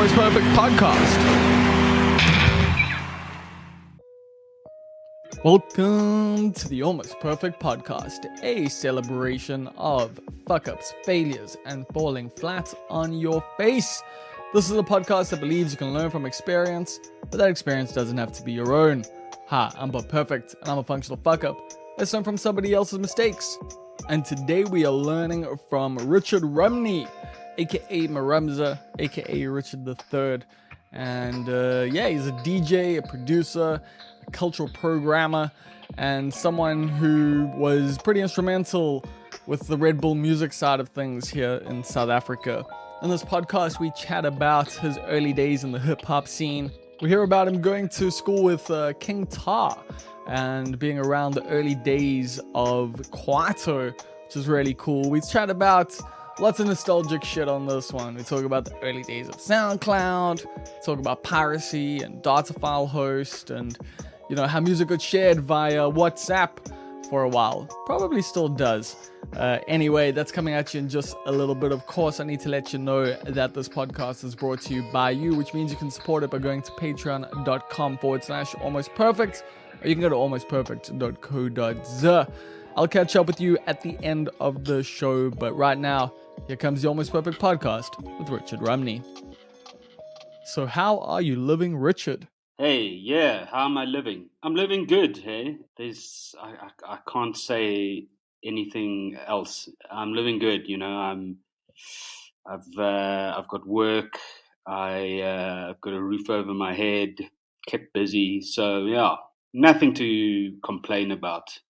Almost Perfect podcast. Welcome to the Almost Perfect podcast, a celebration of fuck-ups, failures, and falling flat on your face. This is a podcast that believes you can learn from experience, but that experience doesn't have to be your own. Hi, I'm Bob Perfect, and I'm a functional fuck-up. Let's learn from somebody else's mistakes. And today we are learning from Richard Rumney, aka Marumza, aka Richard III. And he's a DJ, a producer, a cultural programmer, and someone who was pretty instrumental with the Red Bull music side of things here in South Africa. In this podcast, we chat about his early days in the hip-hop scene. We hear about him going to school with King Tar and being around the early days of Kwaito, which is really cool. We chat about lots of nostalgic shit on this one. We talk about the early days of SoundCloud, talk about Piracy and data file host, and how music got shared via WhatsApp for a while. Probably still does. Anyway, that's coming at you in just a little bit. Of course, I need to let you know that this podcast is brought to you by you, which means you can support it by going to patreon.com/almostperfect, or you can go to almostperfect.co.za. I'll catch up with you at the end of the show, but right now, here comes the Almost Perfect podcast with Richard Rumney. So how are you living, Richard? Hey, yeah, how am I living? I'm living good, hey? I can't say anything else. I'm living good, I've got work. I've got a roof over my head, kept busy. So yeah, nothing to complain about.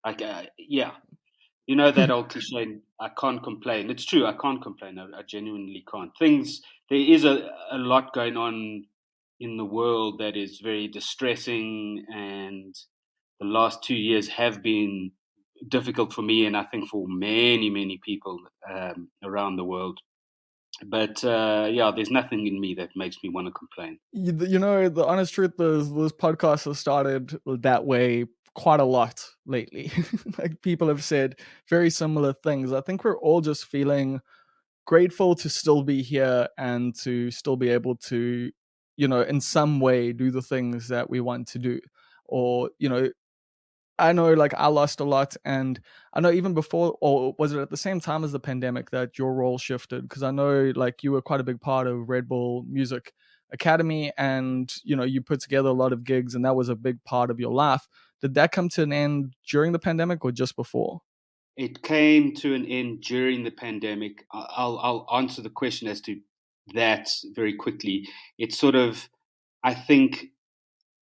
That old cliche, I can't complain. It's true, I can't complain. I genuinely can't. There is a lot going on in the world that is very distressing, and the last 2 years have been difficult for me, and I think for many, many people around the world. But there's nothing in me that makes me want to complain. The honest truth is this podcast has started that way quite a lot lately. Like, people have said very similar things. I think we're all just feeling grateful to still be here and to still be able to, in some way do the things that we want to do. Or, I know, like, I lost a lot, and I know even before, or was it at the same time as the pandemic that your role shifted? Because I know, like, you were quite a big part of Red Bull Music Academy, and you put together a lot of gigs, and that was a big part of your life. Did that come to an end during the pandemic or just before? It came to an end during the pandemic. I'll answer the question as to that very quickly. It's sort of, I think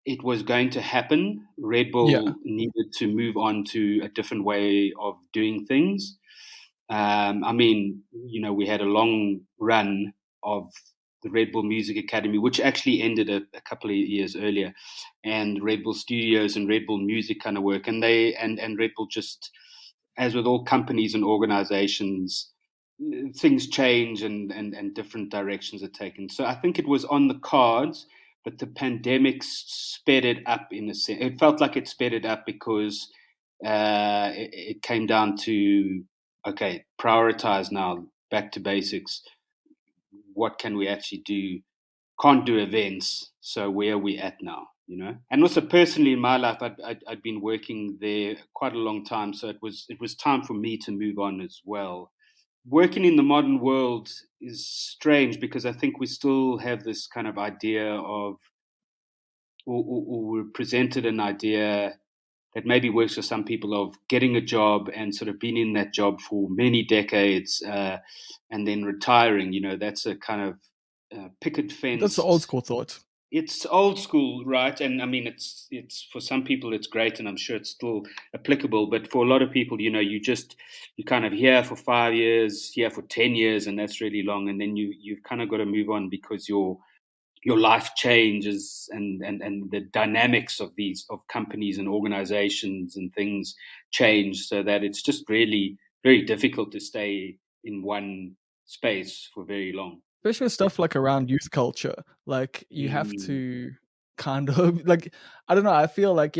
it was going to happen. Red Bull needed to move on to a different way of doing things. We had a long run of the Red Bull Music Academy, which actually ended a couple of years earlier, and Red Bull Studios and Red Bull Music kind of work. And Red Bull, just as with all companies and organizations, things change and different directions are taken. So I think it was on the cards, but the pandemic sped it up in a sense. It felt like it sped it up because it came down to, okay, prioritize now, back to basics. What can we actually do? Can't do events, so where are we at now? And also personally in my life, I'd been working there quite a long time, so it was time for me to move on as well. Working in the modern world is strange because I think we still have this kind of idea of, or we're presented an idea that maybe works for some people, of getting a job and sort of being in that job for many decades and then retiring. That's a kind of picket fence. That's the old school thought. It's old school, right? And I mean, it's for some people it's great, and I'm sure it's still applicable. But for a lot of people, you kind of here for 5 years, here for 10 years, and that's really long. And then you've kind of got to move on because your life changes, and the dynamics of companies and organizations and things change, so that it's just really very difficult to stay in one space for very long. Especially with stuff like around youth culture, like you have to kind of like, I don't know, I feel like,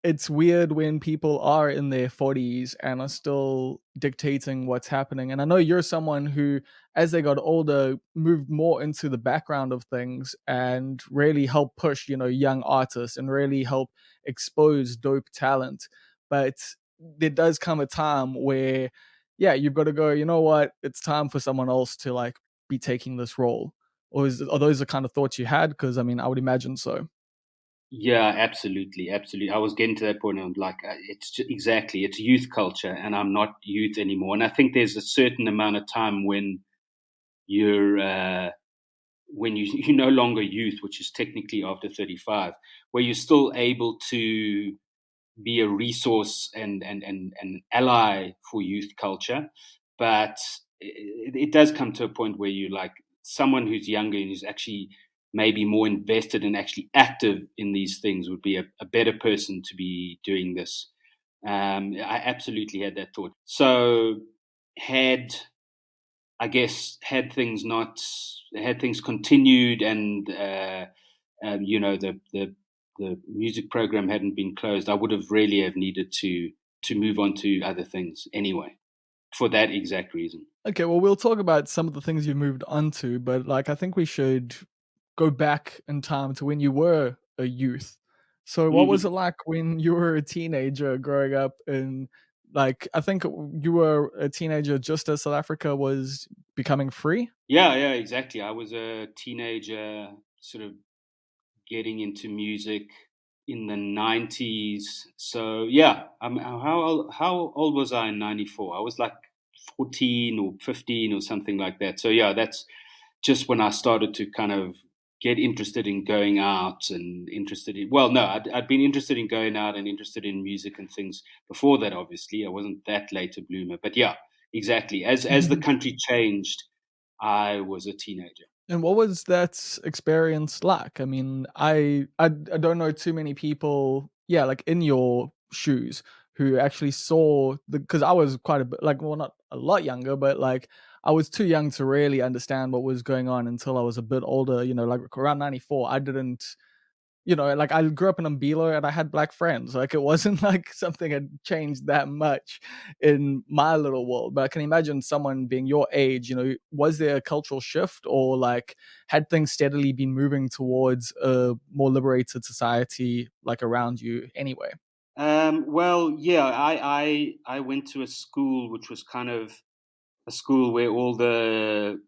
it's weird when people are in their 40s and are still dictating what's happening. And I know you're someone who, as they got older, moved more into the background of things and really helped push, young artists and really help expose dope talent. But there does come a time where, yeah, you've got to go, you know what, it's time for someone else to like be taking this role. Are those the kind of thoughts you had? Because I mean, I would imagine so. Yeah, absolutely, absolutely. I was getting to that point, and I'm like, exactly, it's youth culture, and I'm not youth anymore. And I think there's a certain amount of time you're when you're no longer youth, which is technically after 35, where you're still able to be a resource and an ally for youth culture. But it does come to a point where you like someone who's younger and who's actually maybe more invested and actually active in these things would be a better person to be doing this. I absolutely had that thought. So had I guess had things continued and the music program hadn't been closed, I would have really have needed to move on to other things anyway, for that exact reason. Okay, well, we'll talk about some of the things you've moved on to, but like I think we should go back in time to when you were a youth. So, what was Hmm. it like when you were a teenager growing up in, like, I think you were a teenager just as South Africa was becoming free? Yeah, yeah, exactly. I was a teenager, sort of getting into music in the 90s. So yeah, how old was I in 94? I was like 14 or 15 or something like that. So yeah, that's just when I started to kind of get interested in going out and interested in, well, no, I'd been interested in going out and interested in music and things before that. Obviously, I wasn't that late a bloomer, but yeah, exactly. As the country changed, I was a teenager. And what was that experience like? I mean, I don't know too many people, yeah, like in your shoes who actually saw the, because I was quite a bit like, well, not a lot younger, but like I was too young to really understand what was going on until I was a bit older. Like around 94, I didn't, like I grew up in Umbilo and I had black friends. Like it wasn't like something had changed that much in my little world. But I can imagine someone being your age, was there a cultural shift or like had things steadily been moving towards a more liberated society like around you anyway? Well, yeah, I went to a school which was kind of a school where all the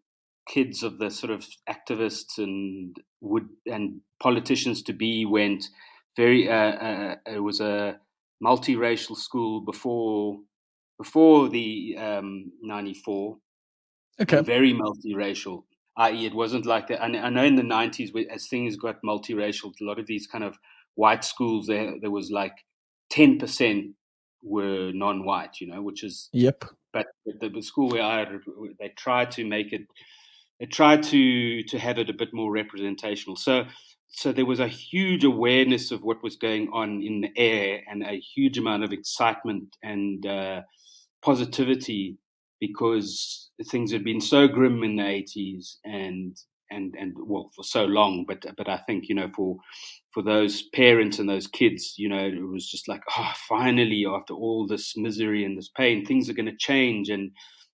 kids of the sort of activists and politicians to be went. It was a multiracial school before the 94, Okay. and very multiracial. I.e., it wasn't like that. I know in the 90s, as things got multiracial, a lot of these kind of white schools, there was like 10% were non-white, which is, Yep. but the school where they tried to make it, they tried to have it a bit more representational. So there was a huge awareness of what was going on in the air and a huge amount of excitement and positivity, because things had been so grim in the 80s and well, for so long. But I think, for those parents and those kids, it was just like, oh, finally, after all this misery and this pain, things are going to change and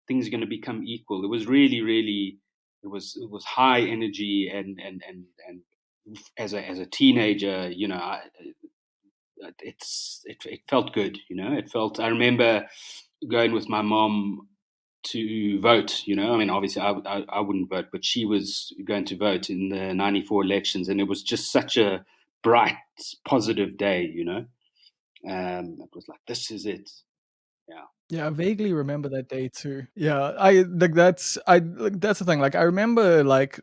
things are going to become equal. It was really, really, it was high energy, and as a teenager, it felt good. It felt. I remember going with my mom to vote. I mean, obviously, I wouldn't vote, but she was going to vote in the '94 elections, and it was just such a bright, positive day. It was like, this is it. Yeah. Yeah, I vaguely remember that day too. Yeah, that's the thing. Like I remember like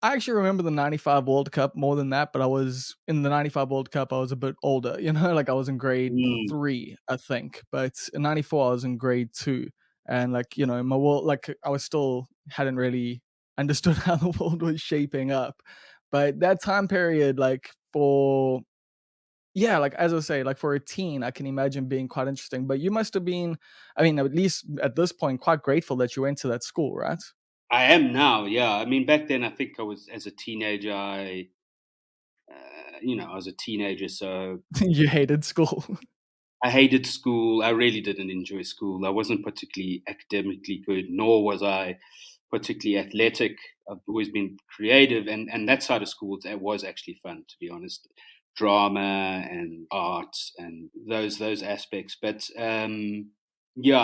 I actually remember the 95 World Cup more than that, but I was in the 95 World Cup, I was a bit older, like I was in grade Mm. 3, I think. But in 94, I was in grade 2. And like, my world, like I was still hadn't really understood how the world was shaping up. But that time period, like for, yeah, like as I say, like for a teen, I can imagine being quite interesting. But you must have been, I mean, at least at this point, quite grateful that you went to that school, right? I am now. Yeah. I mean, back then, I think I was as a teenager. I was a teenager, so You hated school. I hated school. I really didn't enjoy school. I wasn't particularly academically good, nor was I particularly athletic. I've always been creative, and that side of school it was actually fun, to be honest. Drama and art and those aspects. But yeah,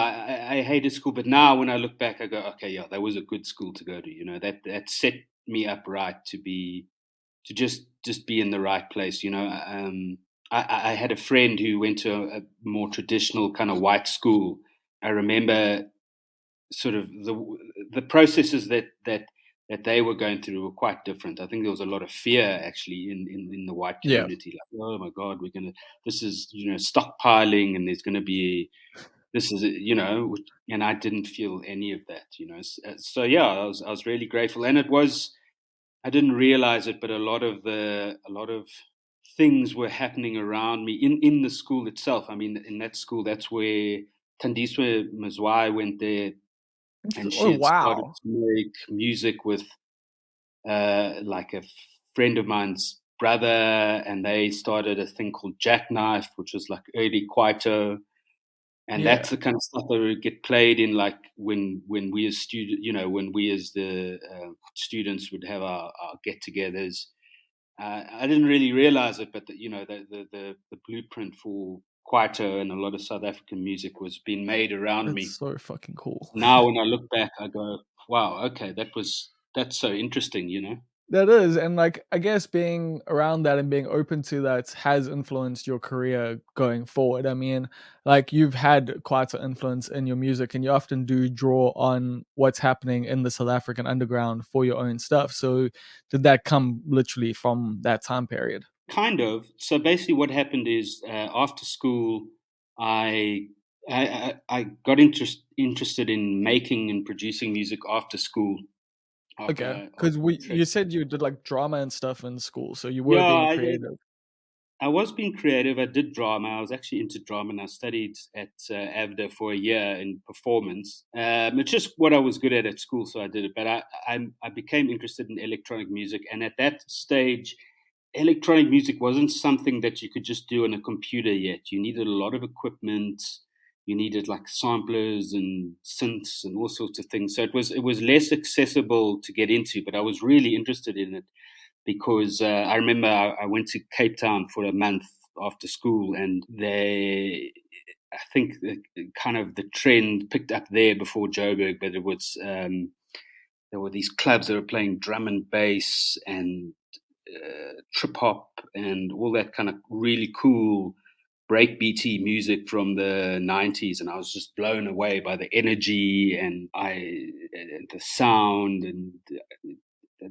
I hated school. But now when I look back, I go, okay, yeah, that was a good school to go to. That set me up right to just be in the right place. I had a friend who went to a more traditional kind of white school. I remember sort of the processes that they were going through were quite different. I think there was a lot of fear actually in the white Yeah, community. Like, oh my God, this is stockpiling, and there's gonna be this is and I didn't feel any of that. So yeah, I was really grateful, and it was I didn't realize it, but a lot of things were happening around me in the school itself. I mean, in that school, that's where Tandiswe Mazwai went there, and interesting. she Oh had started wow. to make music with like a friend of mine's brother, and they started a thing called Jackknife, which was like early Kwaito, and Yeah, that's the kind of stuff that would get played in like when we as when we as the students would have our get-togethers. I didn't really realize it, but the blueprint for Kwaito and a lot of South African music was being made around that's me. so fucking cool. Now when I look back, I go, wow, okay, that's so interesting. That is, and like I guess being around that and being open to that has influenced your career going forward. I mean, like you've had quite an influence in your music, and you often do draw on what's happening in the South African underground for your own stuff. So, did that come literally from that time period? Kind of. So basically, what happened is after school, I I got interested in making and producing music after school. Okay, After because we trade. you said you did like drama and stuff in school, so you were Yeah, being I did. creative. I was being creative. I did drama. I was actually into drama, and I studied at AVDA for a year in performance. It's just what I was good at school, so I did it. But I became interested in electronic music, and at that stage, electronic music wasn't something that you could just do on a computer yet. You needed a lot of equipment. You needed like samplers and synths and all sorts of things. So it was less accessible to get into, but I was really interested in it because I remember I went to Cape Town for a month after school, and I think kind of the trend picked up there before Joburg, but it was there were these clubs that were playing drum and bass and trip hop and all that kind of really cool breakbeaty music from the 90s, and I was just blown away by the energy and the sound and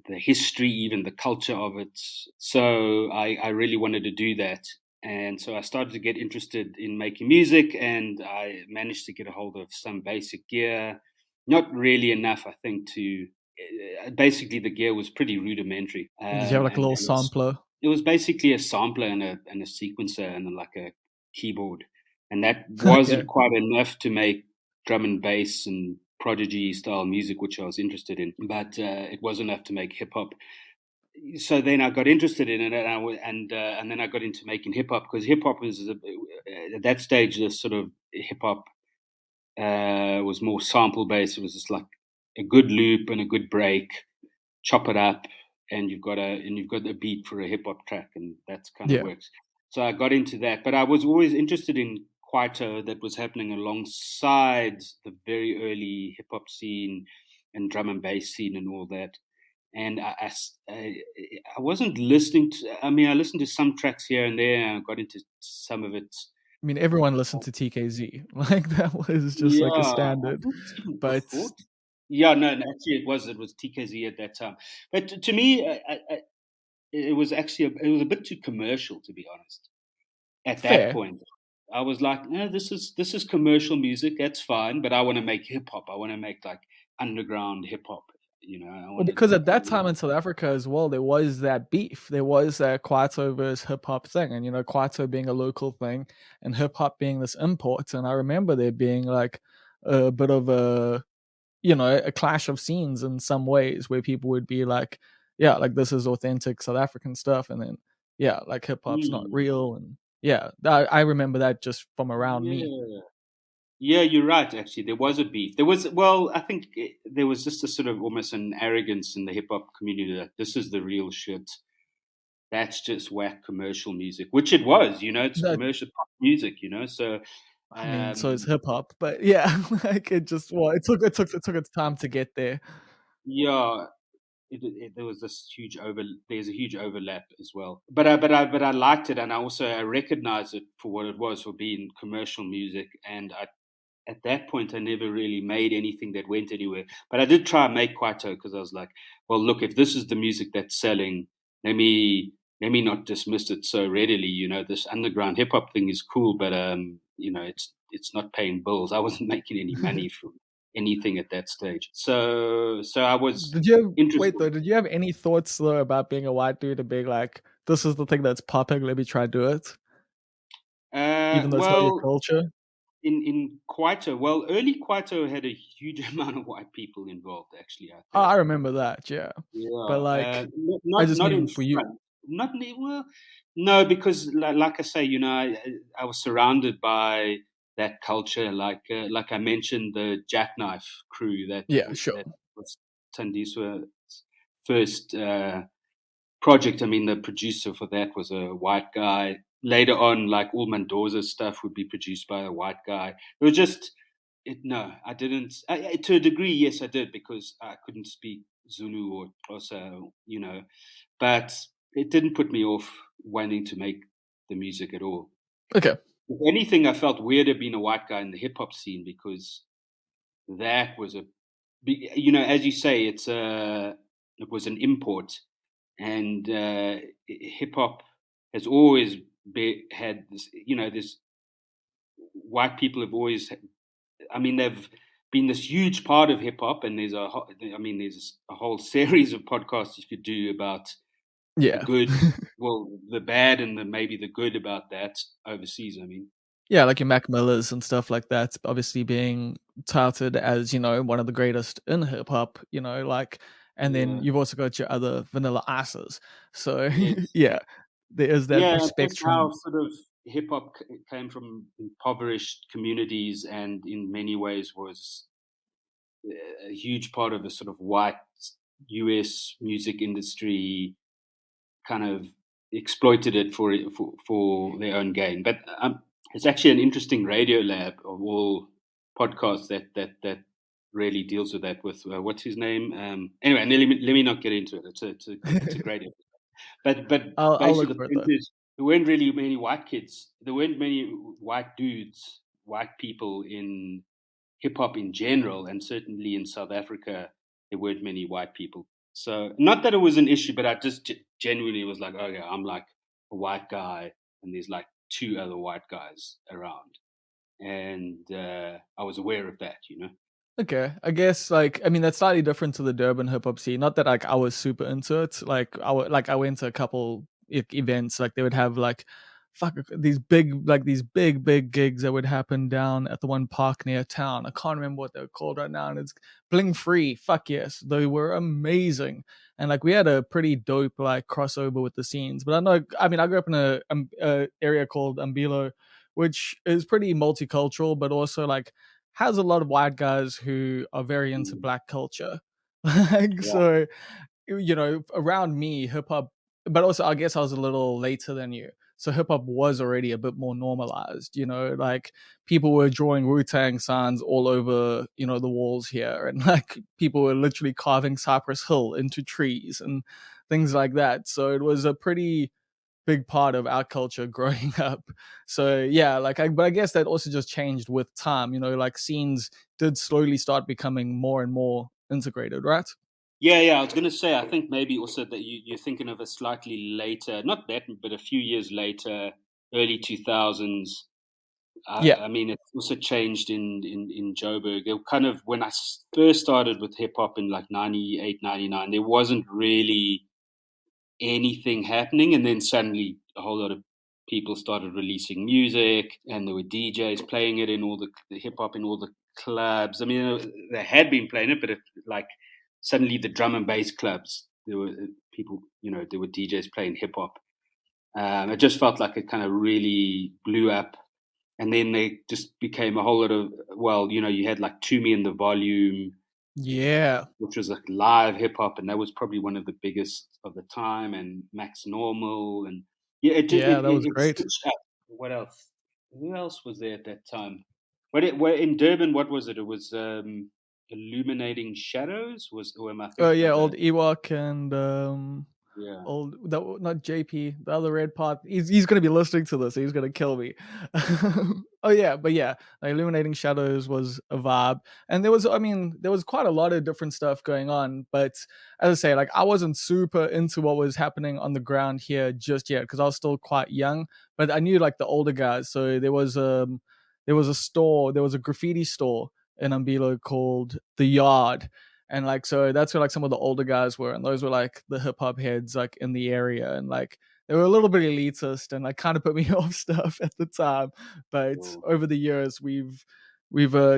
the history, even the culture of it. So I really wanted to do that. And so I started to get interested in making music, and I managed to get a hold of some basic gear. Not really enough, I think, to basically the gear was pretty rudimentary, Did you have like a and little and sampler? it was basically a sampler and a sequencer and like a keyboard, and that Okay. wasn't quite enough to make drum and bass and prodigy style music, which I was interested in, but it was enough to make hip hop. So then I got interested in it, and then I got into making hip hop because hip hop was at that stage the sort of hip hop was more sample based. It was just like a good loop and a good break, chop it up, and you've got a beat for a hip hop track, and that's kind of Yeah. works. So I got into that, but I was always interested in Kwaito that was happening alongside the very early hip hop scene and drum and bass scene and all that. And I wasn't listening to. I mean, I listened to some tracks here and there, and I got into some of it. I mean, everyone listened to TKZ. Like that was just like a Yeah, I standard. think even But before. Yeah, no, actually, it was TKZ at that time. But to me, it was actually it was a bit too commercial, to be honest. At that fair. point, I was like, no, this is commercial music. That's fine, but I want to make hip hop. I want to make like underground hip hop. I Well, wanted because to at that time in South Africa as well, there was that beef. There was that Kwaito versus hip hop thing, and Kwaito being a local thing, and hip hop being this import. And I remember there being like a bit of a clash of scenes in some ways, where people would be like, "Yeah, like this is authentic South African stuff," and then yeah, like hip hop's not Mm. real, and yeah, I remember that just from around me. Yeah. Yeah, you're right. Actually, there was a beef. There was, well, I think there was just a sort of almost an arrogance in the hip hop community that this is the real shit. That's just whack commercial music, which it was. It's That commercial pop music. So, I mean, so is um, hip hop, but yeah, like it just well, it took its time to get there. yeah, there was this huge there's a huge overlap as well. But I liked it, and I recognized it for what it was, for being commercial music. And at that point, I never really made anything that went anywhere. But I did try and make Kwaito, because I was like, well, look, if this is the music that's selling, let me not dismiss it so readily. This underground hip hop thing is cool, but it's not paying bills. I wasn't making any money from anything at that stage. So I was Did you have wait interested. though? Did you have any thoughts though about being a white dude and being like, "This is the thing that's popping. Let me try and do it," even though it's not your Well, culture? in Kwaito, well, early Kwaito had a huge amount of white people involved. Actually, I Oh, think. I remember that, yeah. But Yeah, like, I not just not in mean for you. front, well, no, because like I say, I was surrounded by that culture. Like I mentioned, the Jackknife crew Yeah, sure. that was Tandiswa's first project. I mean, the producer for that was a white guy. Later on, like all Mendoza's stuff would be produced by a white guy. It was just no, I didn't. To a degree, yes, I did, because I couldn't speak Zulu or Xhosa, but it didn't put me off wanting to make the music at all. Okay. If anything, I felt weirder being a white guy in the hip hop scene, because that was as you say, it was an import, and hip hop has always had this. This white people have always, I mean, they've been this huge part of hip hop, and there's a whole series of podcasts you could do about the Yeah. good, well, the bad, and maybe the good about that overseas. I mean, Yeah, like your Mac Millers and stuff like that, obviously being touted as, one of the greatest in hip hop, like, and then yeah, you've also got your other Vanilla Asses. So yes, yeah, there is that yeah, and just how spectrum. sort of hip hop came from impoverished communities, and in many ways was a huge part of a sort of white U.S. music industry, kind of exploited it for their own gain. But it's actually an interesting radio lab of all podcasts that really deals with that. With what's his name? Anyway, and let me not get into it. It's a great episode. But I'll look basically, the for it point though. is, there weren't really many white kids. There weren't many white dudes, white people in hip hop in general, and certainly in South Africa, there weren't many white people. So, not that it was an issue, but I just genuinely was like, okay, I'm like a white guy, and there's like two other white guys around, and I was aware of that. Okay, I guess like I mean that's slightly different to the Durban hip hop scene. Not that like I was super into it. Like I went to a couple events. Like they would have like these big gigs that would happen down at the one park near town. I can't remember what they're called right now, and it's Bling Free. Fuck yes, they were amazing, and like we had a pretty dope like crossover with the scenes. But I mean I grew up in a area called Umbilo, which is pretty multicultural, but also like has a lot of white guys who are very into Mm. black culture. Like, Yeah, so, around me, hip hop, but also I guess I was a little later than you. So hip hop was already a bit more normalized, like people were drawing Wu Tang signs all over, the walls here. And like people were literally carving Cypress Hill into trees and things like that. So it was a pretty big part of our culture growing up. So yeah, but I guess that also just changed with time. Like scenes did slowly start becoming more and more integrated, right? yeah. I was gonna say, I think maybe also that you're thinking of a slightly later, not that, but a few years later, early 2000s. Yeah, I mean, it's also changed in Joburg. It kind of, when I first started with hip hop in like 98, 99, there wasn't really anything happening. And then suddenly a whole lot of people started releasing music, and there were DJs playing it in all the hip hop in all the clubs. I mean, they had been playing it, but like suddenly the drum and bass clubs, there were people, there were DJs playing hip hop. It just felt like it kind of really blew up. And then they just became a whole lot of, well, you had like To Me and the Volume, Yeah. which was like live hip hop, and that was probably one of the biggest of the time, and Max Normal, and yeah, Yeah, that was it great. switched up. What else? Who else was there at that time? Where in Durban, what was it? It was Illuminating Shadows. Was or am I Oh thinking yeah, of old a Ewok and yeah? old that not JP, the other red part. He's gonna be listening to this. He's gonna kill me. Oh yeah, but yeah, like Illuminating Shadows was a vibe, and there was quite a lot of different stuff going on. But as I say, like I wasn't super into what was happening on the ground here just yet because I was still quite young. But I knew like the older guys, so there was a store, there was a graffiti store in Ambilo called The Yard, and like so that's where like some of the older guys were, and those were like the hip hop heads like in the area, and like they were a little bit elitist and like kind of put me off stuff at the time. But Or, over the years we've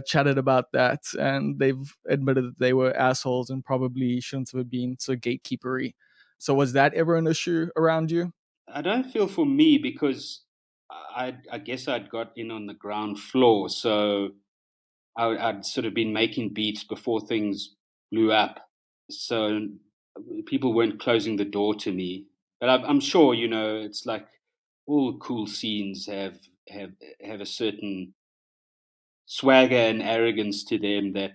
chatted about that, and they've admitted that they were assholes and probably shouldn't have been so gatekeepery. So was that ever an issue around you? I don't feel for me because I guess I'd got in on the ground floor, so I'd sort of been making beats before things blew up, so people weren't closing the door to me. But I'm sure, it's like all cool scenes have have a certain swagger and arrogance to them that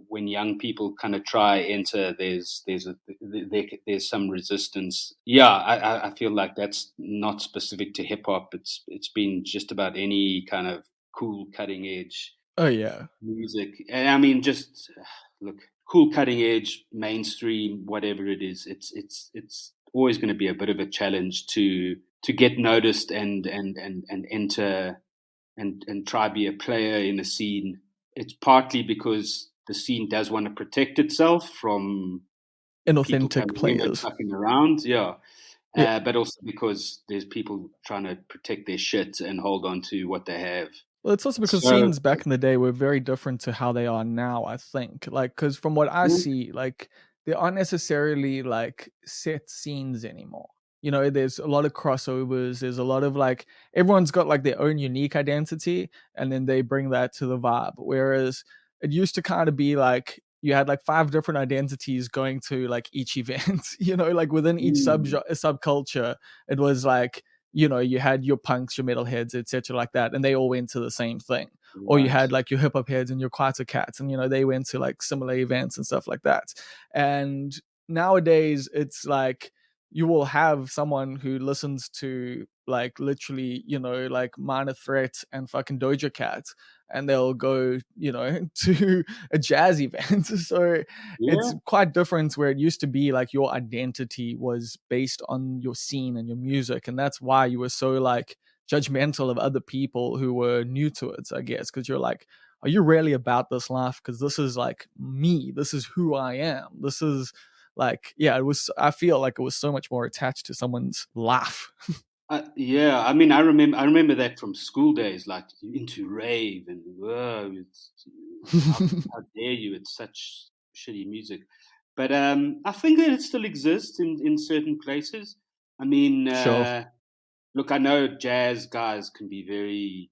when young people kind of try enter, there's some resistance. Yeah, I feel like that's not specific to hip hop. It's been just about any kind of cool cutting edge Oh yeah. music. And I mean, just look, cool cutting edge mainstream, whatever it is, it's always going to be a bit of a challenge to get noticed and enter and try be a player in a scene. It's partly because the scene does want to protect itself from people Inauthentic coming in and players. fucking around, yeah. Yeah. But also because there's people trying to protect their shit and hold on to what they have. Well, it's also because So, scenes back in the day were very different to how they are now, I think. Like, because from what I mm, see, like, there aren't necessarily like set scenes anymore. You know, there's a lot of crossovers. There's a lot of like, everyone's got like their own unique identity, and then they bring that to the vibe. Whereas it used to kind of be like, you had like five different identities going to like each event, you know, like within each mm, subculture, it was like, you know, you had your punks, your metalheads, etc., like that, and they all went to the same thing. Or you right. had like your hip hop heads and your quarter cats, and you know they went to like similar events and stuff like that. And nowadays, it's like you will have someone who listens to like literally, you know, like Minor Threat and fucking Doja Cat, and they'll go, you know, to a jazz event. So Yeah. it's quite different where it used to be like your identity was based on your scene and your music, and that's why you were so like judgmental of other people who were new to it, I guess, because you're like, are you really about this life? Because this is like me, this is who I am, this is like, yeah, it was, I feel like it was so much more attached to someone's life. Yeah, I mean, I remember that from school days, like into rave and whoa, how dare you? It's such shitty music. But I think that it still exists in certain places. I mean, Sure. look, I know jazz guys can be very,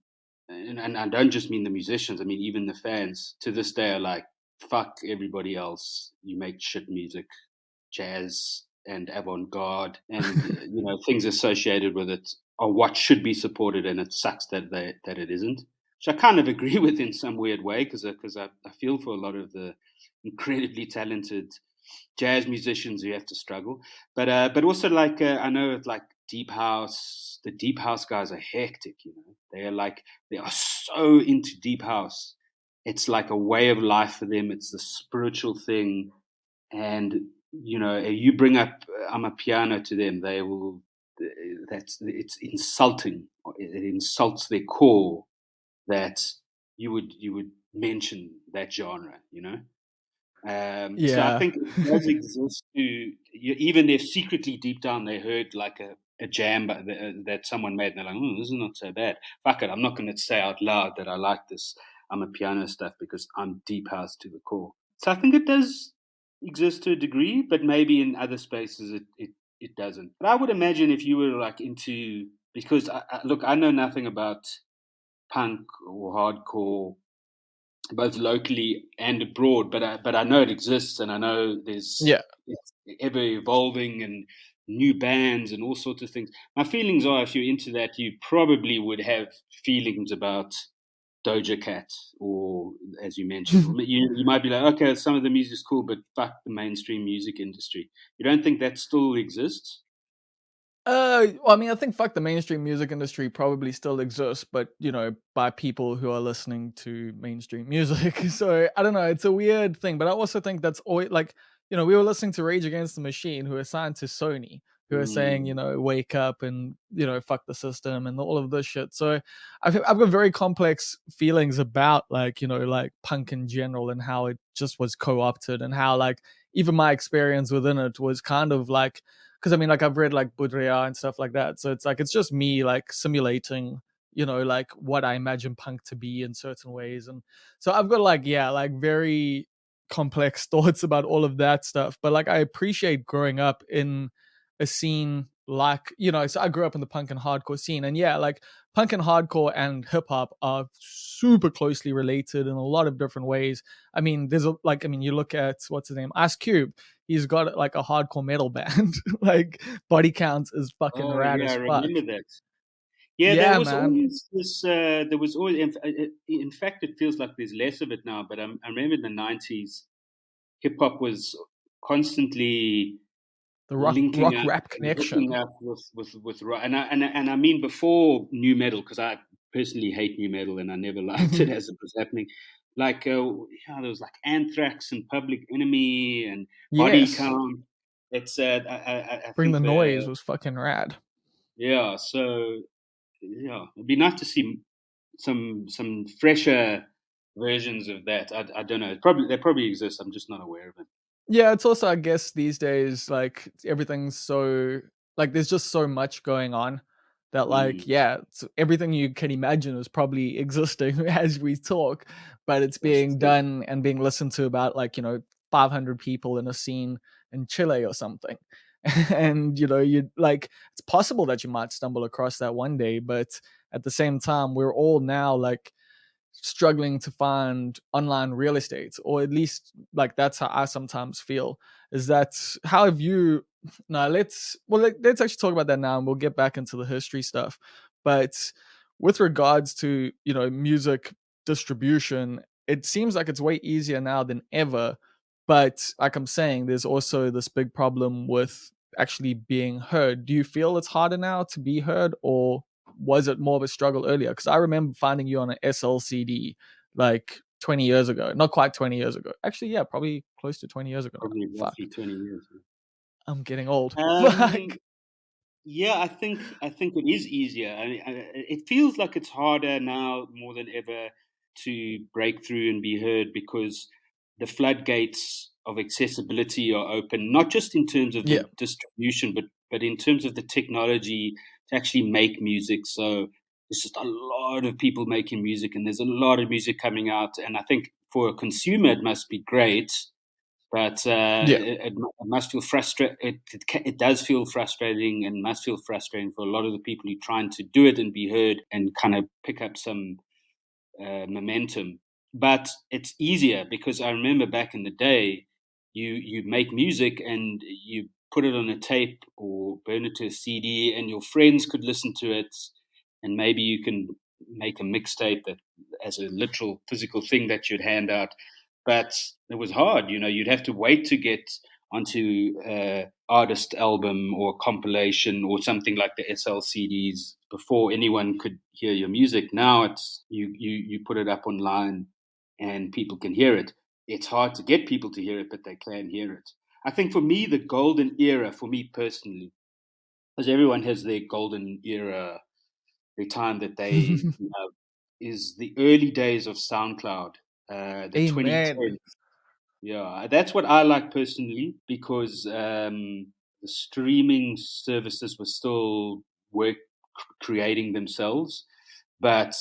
and I don't just mean the musicians. I mean even the fans to this day are like, fuck everybody else. You make shit music, jazz and avant-garde, and things associated with it are what should be supported, and it sucks that it isn't. Which I kind of agree with in some weird way because I feel for a lot of the incredibly talented jazz musicians who have to struggle, but also like I know it's like deep house. The deep house guys are hectic. They are so into deep house. It's like a way of life for them. It's the spiritual thing, and you bring up I'm a piano to them, they will. It's insulting. It insults their core that you would mention that genre. So I Yeah. think it does exist even if secretly deep down they heard like a jam that someone made and they're like, this is not so bad. Fuck it, I'm not going to say out loud that I like this I'm a piano stuff because I'm deep house to the core. So I think it does exist to a degree, but maybe in other spaces it doesn't. But I would imagine if you were like into, because look, I know nothing about punk or hardcore, both locally and abroad, but I know it exists, and I know Yeah. it's ever evolving and new bands and all sorts of things. My feelings are, if you're into that, you probably would have feelings about Doja Cat, or as you mentioned, or you might be like, okay, some of the music's cool, but fuck the mainstream music industry. You don't think that still exists? Well, I mean, I think fuck the mainstream music industry probably still exists, but by people who are listening to mainstream music. So I don't know. It's a weird thing, but I also think that's always like, we were listening to Rage Against the Machine, who are signed to Sony, who are saying, Mm, wake up and fuck the system and all of this shit. So I've got very complex feelings about like like punk in general and how it just was co-opted and how like even my experience within it was kind of like because I mean, like I've read like Budria and stuff like that. So it's like it's just me like simulating, like what I imagine punk to be in certain ways. And so I've got like, yeah, like very complex thoughts about all of that stuff. But like I appreciate growing up in a scene like, so I grew up in the punk and hardcore scene. And yeah, like punk and hardcore and hip hop are super closely related in a lot of different ways. I mean, you look at what's his name, Ice Cube. He's got like a hardcore metal band. Like Body Counts is fucking oh rad yeah, I as fuck. remember that. Yeah, there Yeah, was man. always this. There was always, in fact, it feels like there's less of it now. But I remember in the '90s, hip hop was constantly The linking rock up rap and hooking connection. up with rock. And I mean before new metal, because I personally hate new metal and I never liked it as it was happening. Like there was like Anthrax and Public Enemy and Body Yes. Count. It's I Bring the think Noise was fucking rad. yeah. So yeah, it'd be nice to see some fresher versions of that. I don't know. Probably they probably exist. I'm just not aware of it. Yeah, it's also I guess these days like everything's so like there's just so much going on that like Mm, yeah, everything you can imagine is probably existing as we talk, but it's that's being true. done and being listened to about like 500 people in a scene in Chile or something. And you like it's possible that you might stumble across that one day, but at the same time we're all now like struggling to find online real estate, or at least like that's how I sometimes feel. Is that how have you now let's actually talk about that now and we'll get back into the history stuff. But with regards to music distribution, it seems like it's way easier now than ever, but like I'm saying, there's also this big problem with actually being heard. Do you feel it's harder now to be heard, or was it more of a struggle earlier? Because I remember finding you on an SLCD like 20 years ago. Not quite 20 years ago. Actually, yeah, probably close to 20 years ago now. Probably Fuck. roughly 20 years. I'm getting old. Um, Fuck. yeah, I think it is easier. It feels like it's harder now more than ever to break through and be heard because the floodgates of accessibility are open, not just in terms of Yeah. the distribution, but in terms of the technology to actually make music. So there's just a lot of people making music, and there's a lot of music coming out. And I think for a consumer, it must be great, but Yeah. it must feel frustrating. It does feel frustrating and must feel frustrating for a lot of the people who are trying to do it and be heard and kind of pick up some momentum. But it's easier because I remember back in the day, you make music and you put it on a tape or burn it to a CD, and your friends could listen to it, and maybe you can make a mixtape that as a literal physical thing that you'd hand out. But it was hard, You'd have to wait to get onto artist album or compilation or something like the SLCDs before anyone could hear your music. Now it's you put it up online and people can hear it. It's hard to get people to hear it, but they can hear it. I think for me, the golden era, for me personally, because everyone has their golden era, the time that they love, is the early days of SoundCloud, the Amen. 2010s. Yeah, that's what I like personally because the streaming services were still work creating themselves, but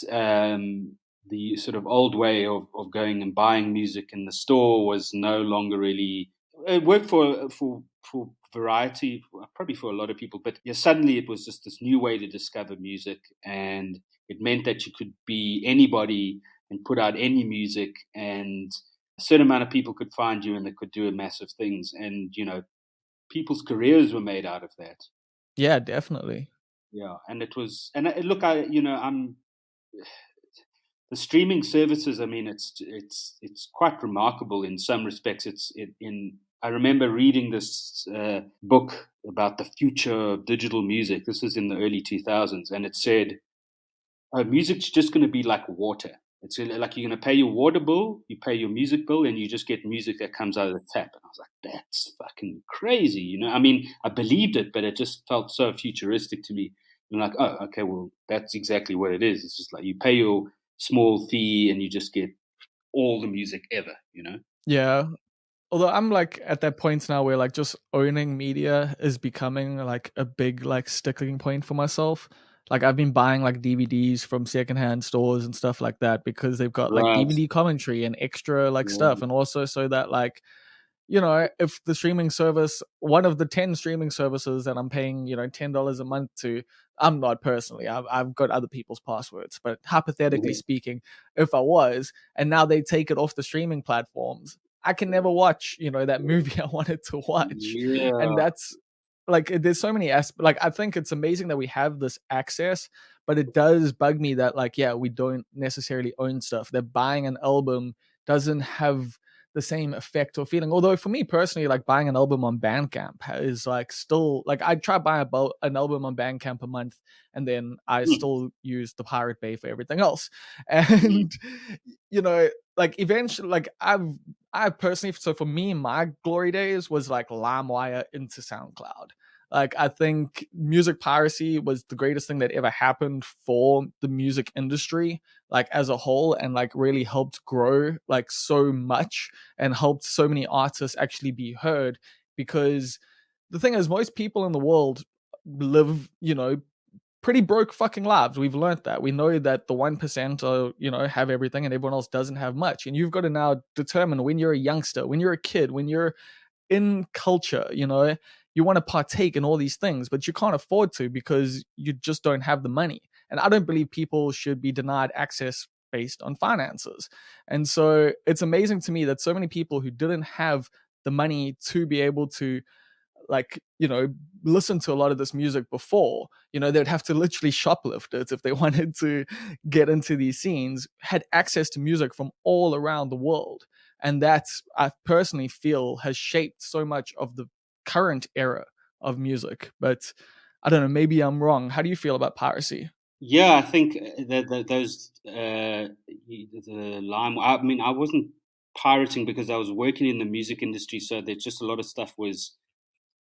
the sort of old way of going and buying music in the store was no longer really. It worked for variety, probably for a lot of people. But yeah, suddenly it was just this new way to discover music, and it meant that you could be anybody and put out any music, and a certain amount of people could find you and they could do massive things. And people's careers were made out of that. Yeah, definitely. Yeah, and it was, and look, I'm the streaming services. I mean, it's quite remarkable in some respects. I remember reading this book about the future of digital music. This was in the early 2000s, and it said, music's just going to be like water. It's like you're going to pay your water bill, you pay your music bill, and you just get music that comes out of the tap. And I was like, that's fucking crazy, I mean, I believed it, but it just felt so futuristic to me. And I'm like, oh, okay, well, that's exactly what it is. It's just like you pay your small fee, and you just get all the music ever. Yeah. Although I'm like at that point now where like just owning media is becoming like a big like sticking point for myself. Like I've been buying like DVDs from secondhand stores and stuff like that because they've got like Right. DVD commentary and extra like stuff, Yeah. and also so that like if the streaming service, one of the 10 streaming services that I'm paying, $10 a month to, I'm not personally, I've got other people's passwords, but hypothetically speaking, if I was, and now they take it off the streaming platforms, I can never watch, that movie I wanted to watch. And Yeah. that's like, there's so many aspects. Like, I think it's amazing that we have this access, but it does bug me that, like, yeah, we don't necessarily own stuff. That buying an album doesn't have the same effect or feeling. Although for me personally, like buying an album on Bandcamp is like still like I try buying about an album on Bandcamp a month, and then I Mm, still use the Pirate Bay for everything else. mm, And like eventually, like I personally, so for me, my glory days was like LimeWire into SoundCloud. Like I think music piracy was the greatest thing that ever happened for the music industry, like as a whole, and like really helped grow like so much and helped so many artists actually be heard. Because the thing is, most people in the world live, pretty broke fucking lives. We've learned that. We know that the 1% are, have everything and everyone else doesn't have much. And you've got to now determine when you're a youngster, when you're a kid, when you're in culture, you want to partake in all these things, but you can't afford to because you just don't have the money. And I don't believe people should be denied access based on finances. And so it's amazing to me that so many people who didn't have the money to be able to like listen to a lot of this music before, they'd have to literally shoplift it if they wanted to get into these scenes, had access to music from all around the world. And that's, I personally feel, has shaped so much of the current era of music. But I don't know, maybe I'm wrong. How do you feel about piracy? Yeah, I think that those the lime. I mean, I wasn't pirating because I was working in the music industry, so there's just a lot of stuff was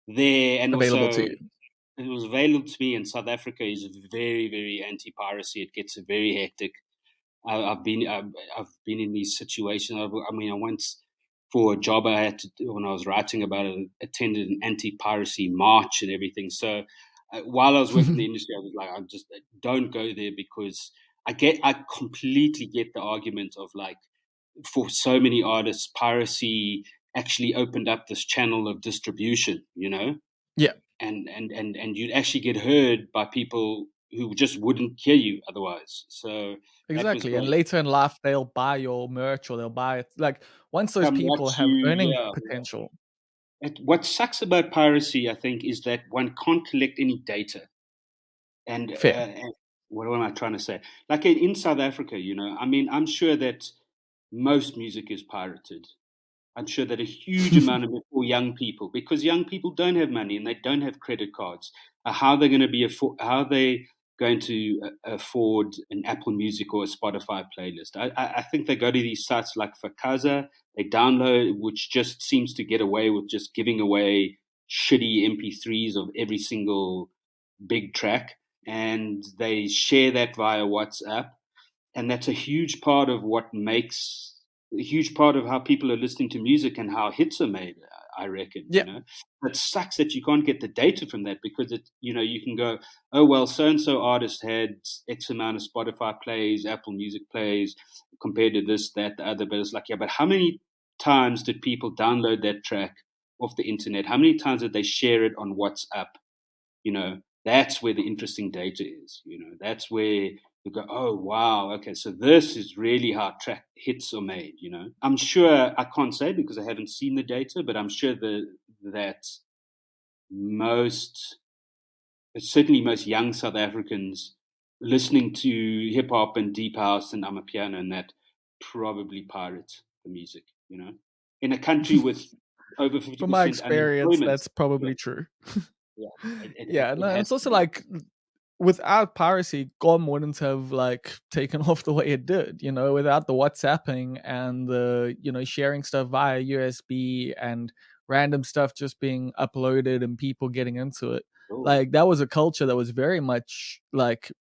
there, and Available to also you? it was available to me. And South Africa is very, very anti-piracy. It gets very hectic. I've been in these situations. I mean, I once for a job I had to do when I was writing about it, attended an anti-piracy march and everything. So while I was working in the industry, I was like, I just don't go there because I completely get the argument of like for so many artists, piracy actually opened up this channel of distribution. Yeah, And you'd actually get heard by people who just wouldn't hear you otherwise. So that was exactly. And great. later in life, they'll buy your merch or they'll buy it. Like once those Come people watch have you, earning yeah. potential. What sucks about piracy, I think, is that one can't collect any data. Fair. And what am I trying to say? Like in South Africa, I mean, I'm sure that most music is pirated. I'm sure that a huge amount of it for young people, because young people don't have money and they don't have credit cards. How are they going to how are they going to afford an Apple Music or a Spotify playlist? I think they go to these sites like Fakaza, they download, which just seems to get away with just giving away shitty MP3s of every single big track, and they share that via WhatsApp, and that's a huge part of what makes a huge part of how people are listening to music and how hits are made. I reckon, Yeah, it sucks that you can't get the data from that because you can go, oh well, so and so artist had X amount of Spotify plays, Apple Music plays compared to this, that, the other. But it's like, yeah, but how many times did people download that track off the internet? How many times did they share it on WhatsApp? You know, that's where the interesting data is. You know, that's where you go, oh wow, okay, so this is really how track hits are made. You know, I'm sure, I can't say because I haven't seen the data, but I'm sure that most, certainly most young South Africans listening to hip hop and deep house and amapiano and that probably pirate the music. You know, in a country with over fifty From my percent experience, unemployment. that's Yeah, probably true. yeah, Yeah, it no, and has it's to also be. like without piracy, GOM wouldn't have like taken off the way it did, you know, without the WhatsApping and the, you know, sharing stuff via USB and random stuff just being uploaded and people getting into it. Oh. Like that was a culture that was very much like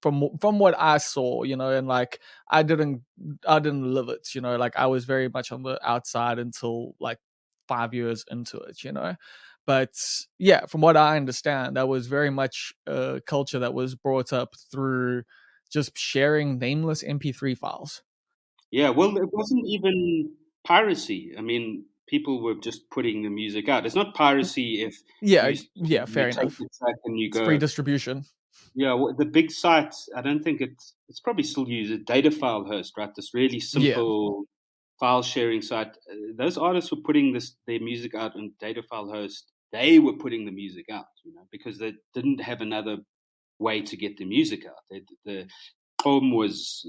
from what I saw, you know, and like I didn't I didn't live it, you know, like I was very much on the outside until like 5 years into it, you know. But yeah, from what I understand, that was very much a culture that was brought up through just sharing nameless MP3 files. Yeah, well, it wasn't even piracy. I mean, people were just putting the music out. It's not piracy if Yeah, you yeah, you fair take enough. the track and you It's free go, distribution. yeah, well, the big sites. I don't think it's probably still used a data file host, right? This really Yeah, simple file sharing site. Those artists were putting their music out on data file host. They were putting the music out, you know, because they didn't have another way to get the music out. The home was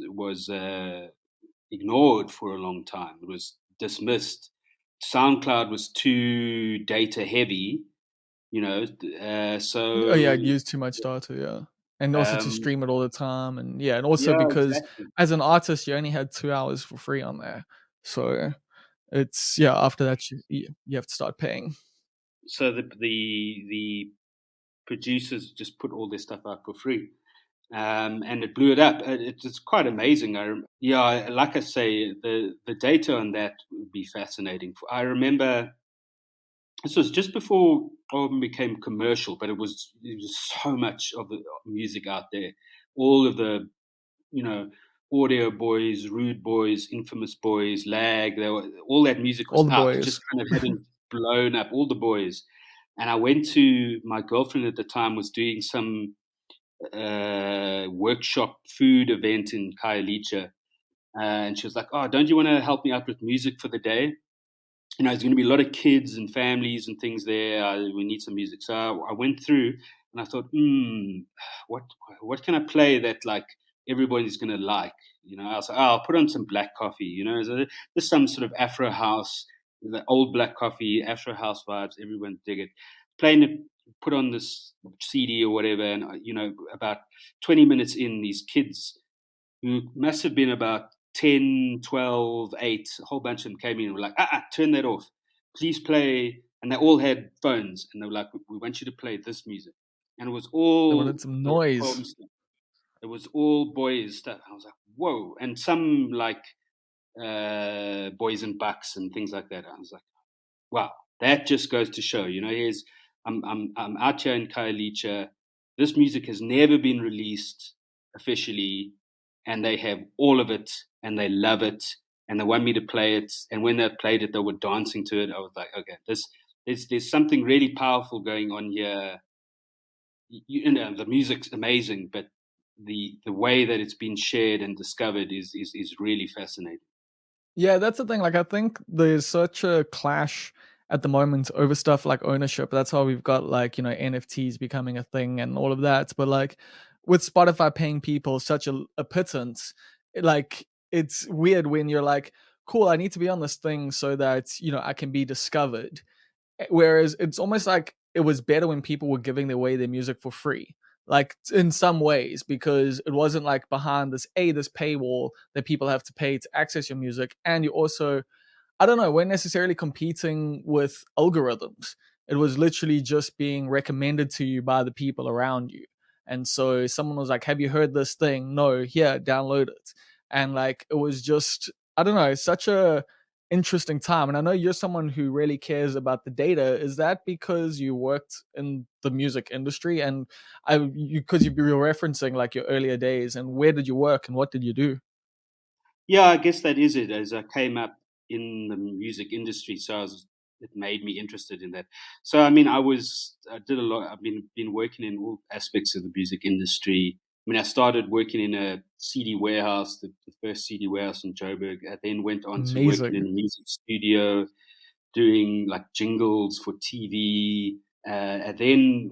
ignored for a long time. It was dismissed. SoundCloud was too data heavy, you know. oh yeah, I'd So use too much data, yeah. And also to um, stream it all the time, and yeah, and also yeah, because exactly. as an artist, you only had 2 hours for free on there, so it's yeah. After that, you have to start paying. So the producers just put all their stuff out for free. And it blew it up. It's quite amazing. Yeah, like I say, the data on that would be fascinating. I remember this was just before album became commercial, but it was so much of the music out there. All of the, you know, Audio Boys, Rude Boys, Infamous Boys, Lag. All that music All was the out. It just boys. kind of hadn't blown up. All the boys. And I went to my girlfriend at the time was doing some workshop food event in Khayelitsha. And she was like, "Oh, don't you want to help me out with music for the day? You know, there's going to be a lot of kids and families and things there. We need some music." So I went through and I thought, what what can I play that like everybody's going to like? You know, I was like, oh, I'll put on some Black Coffee. You know, there's some sort of Afro house, the old Black Coffee, Afro house vibes. Everyone dig it. Playing it, put on this CD or whatever, and you know, about 20 minutes in, these kids who must have been about 10, 12, 8, a whole bunch of them came in and were like, turn that off. Please play. And they all had phones and they were like, we want you to play this music. And it was They all wanted some the noise. home stuff. It was all boys stuff. I was like, whoa. And some like boys and bucks and things like that. I was like, wow, that just goes to show, you know, I'm out here in Khayelitsha. This music has never been released officially, and they have all of it, and they love it, and they want me to play it. And when they played it, they were dancing to it. I was like, okay, there's something really powerful going on here. You know, the music's amazing, but the way that it's been shared and discovered is really fascinating. Yeah, that's the thing. Like, I think there's such a clash at the moment over stuff like ownership. That's how we've got like, you know, NFTs becoming a thing and all of that. But like with Spotify paying people such a pittance, like it's weird when you're like, cool, I need to be on this thing so that, you know, I can be discovered. Whereas it's almost like it was better when people were giving away their music for free, like in some ways, because it wasn't like behind this paywall that people have to pay to access your music, and you also, I don't know, weren't necessarily competing with algorithms. It was literally just being recommended to you by the people around you. And so someone was like, have you heard this thing? No, here, download it. And like, it was just, I don't know, such a interesting time. And I know you're someone who really cares about the data. Is that because you worked in the music industry? And because you were referencing like your earlier days, and where did you work and what did you do? Yeah, I guess that is it. As I came up in the music industry, so I was it made me interested in that. So I mean, I did a lot. I've been working in all aspects of the music industry. I mean, I started working in a CD warehouse, the first CD warehouse in Joburg. I then went on to working in Amazing. a music studio, doing like jingles for TV. And then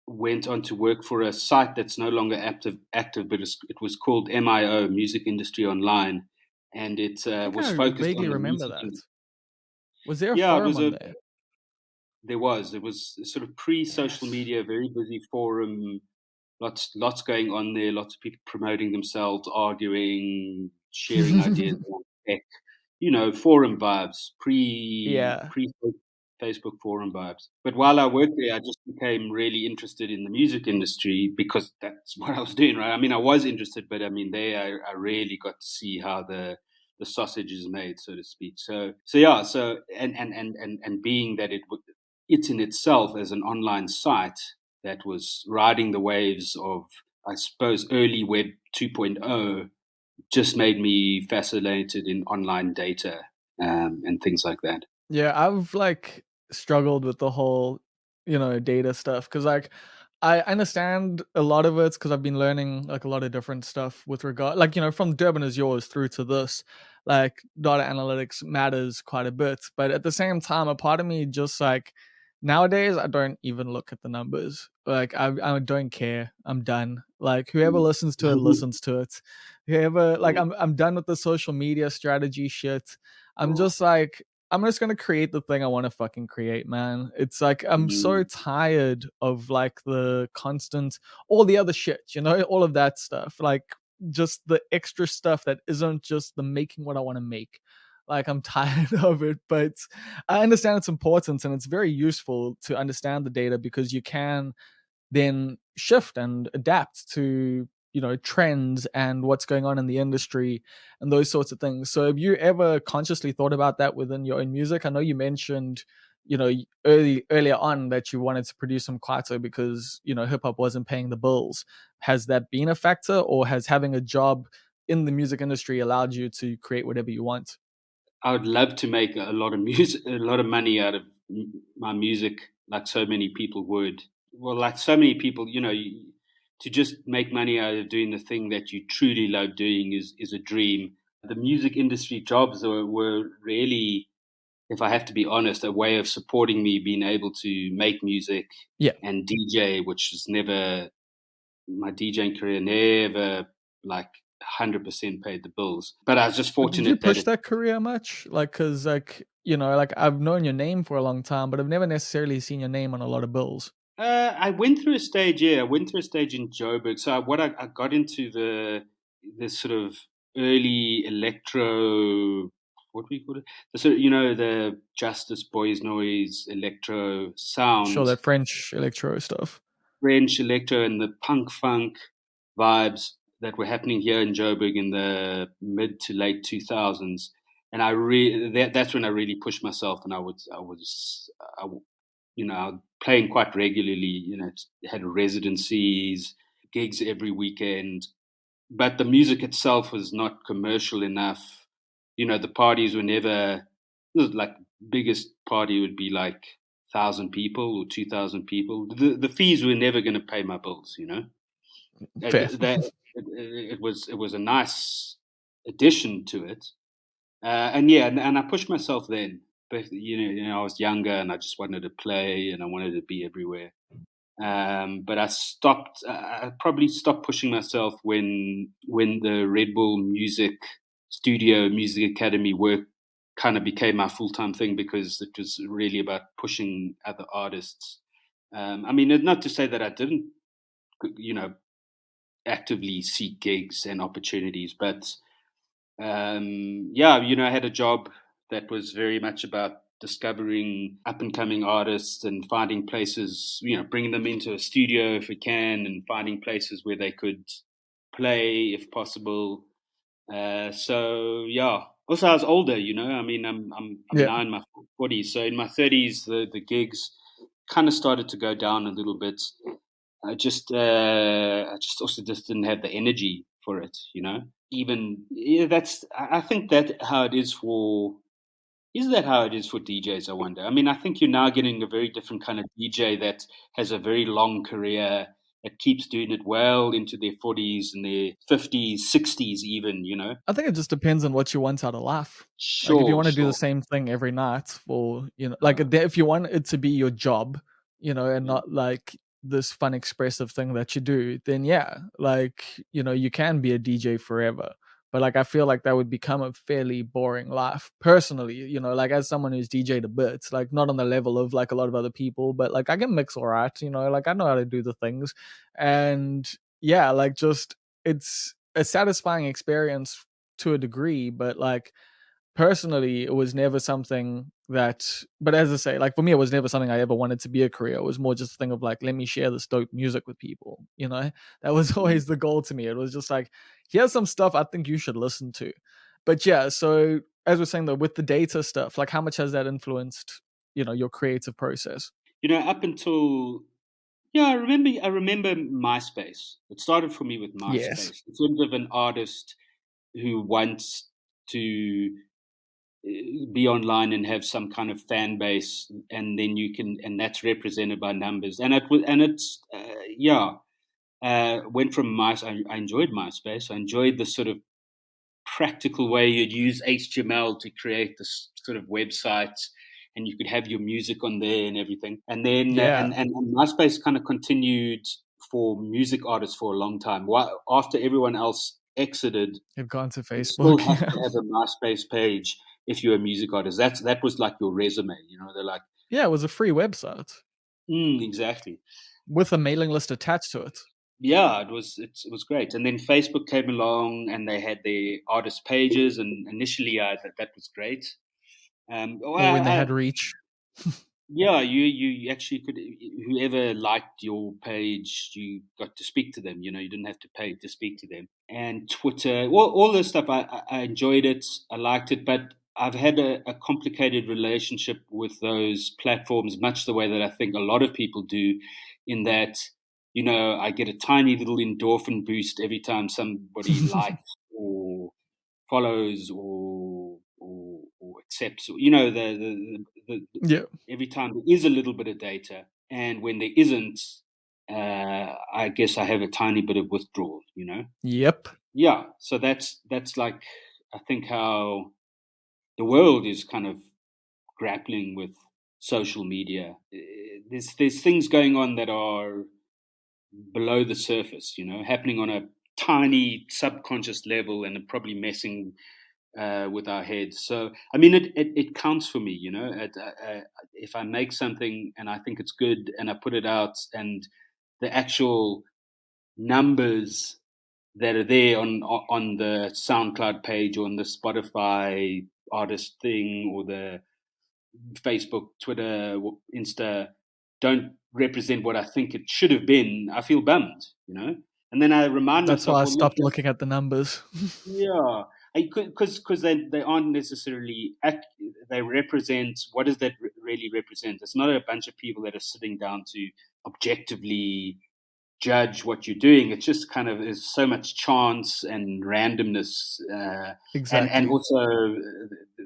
went on to work for a site that's no longer active, but it was called MIO, Music Industry Online, and it I think was I focused on vaguely the remember music that. industry. Was there a Yeah, it forum was on a there? there was sort of pre-social Yes. media, very busy forum, lots going on there, lots of people promoting themselves, arguing, sharing ideas on tech, forum vibes, Yeah. pre Facebook forum vibes. But while I worked there, I just became really interested in the music industry because that's what I was doing, right? I mean, I was interested, but I mean, there I really got to see how the sausage is made, so to speak. So yeah, and being that it's in itself as an online site that was riding the waves of, I suppose, early Web 2.0, just made me fascinated in online data, and things like that. Yeah, I've like struggled with the whole, data stuff because like I understand a lot of it because I've been learning like a lot of different stuff with regard, like from Durban as yours through to this, like data analytics matters quite a bit. But at the same time, a part of me just like nowadays I don't even look at the numbers. Like I don't care. I'm done. Like whoever Mm. listens to it listens to it. Whoever like I'm done with the social media strategy shit. I'm just like I'm just gonna create the thing I want to fucking create, man. It's like I'm so Mm. tired of like the constant, all the other shit, all of that stuff. Like just the extra stuff that isn't just the making what I want to make. Like I'm tired of it, but I understand its importance and it's very useful to understand the data because you can then shift and adapt to trends and what's going on in the industry and those sorts of things. So have you ever consciously thought about that within your own music? I know you mentioned earlier on that you wanted to produce some kwaito because hip hop wasn't paying the bills. Has that been a factor, or has having a job in the music industry allowed you to create whatever you want? I would love to make a lot of music, a lot of money out of my music, like so many people would. Well, like so many people, to just make money out of doing the thing that you truly love doing is a dream. The music industry jobs were really, if I have to be honest, a way of supporting me being able to make music Yeah. and DJ, which was never, my DJing career never like 100% paid the bills. But I was just But did you fortunate that push that career much? Like, cause like, like I've known your name for a long time, but I've never necessarily seen your name on a lot of bills. I went through a stage, yeah. I went through a stage in Joburg. So I got into the sort of early electro, what do we call it? The sort of, the Justice Boys Noise electro Sure, sound, that French electro stuff. French electro, and the punk funk vibes that were happening here in Joburg in the mid to late 2000s. And that's when I really pushed myself, and I, playing quite regularly. Had residencies, gigs every weekend, but the music itself was not commercial enough. The parties were never, it was like, biggest party would be like 1,000 people or 2,000 people. The fees were never going to pay my bills. Fair. It was a nice addition to it, and yeah, and I pushed myself then. But I was younger and I just wanted to play and I wanted to be everywhere. But I probably stopped pushing myself when the Red Bull Music Studio Music Academy work kind of became my full time thing, because it was really about pushing other artists. I mean, not to say that I didn't, you know, actively seek gigs and opportunities, but yeah, I had a job that was very much about discovering up and coming artists and finding places, bringing them into a studio if we can, and finding places where they could play if possible. So yeah. Also, I was older. I mean, I'm Yeah. now in my 40s, so in my 30s, the gigs kind of started to go down a little bit. I just also just didn't have the energy for it. Even, yeah, I think that how it is for Is that how it is for DJs, I wonder? I mean, I think you're now getting a very different kind of DJ that has a very long career, that keeps doing it well into their 40s and their 50s, 60s even, you know? I think it just depends on what you want out of life. Like if you Sure, want to do the sure. same thing every night, for like Yeah, if you want it to be your job, and yeah. not like this fun expressive thing that you do, then yeah, like you can be a DJ forever. But like I feel like that would become a fairly boring life personally. Like as someone who's DJed a bit, like not on the level of like a lot of other people, but like I can mix all right. Like I know how to do the things, and yeah, like just it's a satisfying experience to a degree, but like personally, it was never something that. But as I say, like for me, it was never something I ever wanted to be a career. It was more just a thing of like, let me share this dope music with people. That was Mm. always the goal to me. It was just like, here's some stuff I think you should listen to. But yeah, so as we're saying though, with the data stuff, like how much has that influenced, your creative process? Up until yeah, I remember MySpace. It started for me with Yes, MySpace. In terms of an artist who wants to be online and have some kind of fan base, and then and that's represented by numbers. Went from I enjoyed MySpace. I enjoyed the sort of practical way you'd use HTML to create this sort of website, and you could have your music on there and everything. And then yeah, and MySpace kind of continued for music artists for a long time. After everyone else exited, have gone to you still Facebook. had Yeah, to have a MySpace page if you're a music artist. That was like your resume. They're like, yeah, it was a free website exactly. with a mailing list attached to it. Yeah, it was great. And then Facebook came along, and they had their artist pages. And initially, that was great. Well, Or when they had reach. yeah, you actually could. Whoever liked your page, you got to speak to them. You didn't have to pay to speak to them. And Twitter, all this stuff, I enjoyed it. I liked it, but I've had a complicated relationship with those platforms, much the way that I think a lot of people do. In that, I get a tiny little endorphin boost every time somebody likes or follows or accepts, Yeah. every time there is a little bit of data, and when there isn't, I guess I have a tiny bit of withdrawal. Yep. Yeah, so that's like, I think, how the world is kind of grappling with social media. There's things going on that are below the surface, happening on a tiny subconscious level, and are probably messing with our heads. So, I mean, it counts for me. If I make something and I think it's good and I put it out, and the actual numbers that are there on the SoundCloud page, or on the Spotify artist thing, or the Facebook, Twitter, Insta, don't represent what I think it should have been, I feel bummed. And then I remind That's myself, why I well, look, stopped looking at the numbers. yeah, because they aren't necessarily they represent, what does that really represent? It's not a bunch of people that are sitting down to objectively judge what you're doing. It's just kind of, there's so much chance and randomness, and Exactly. also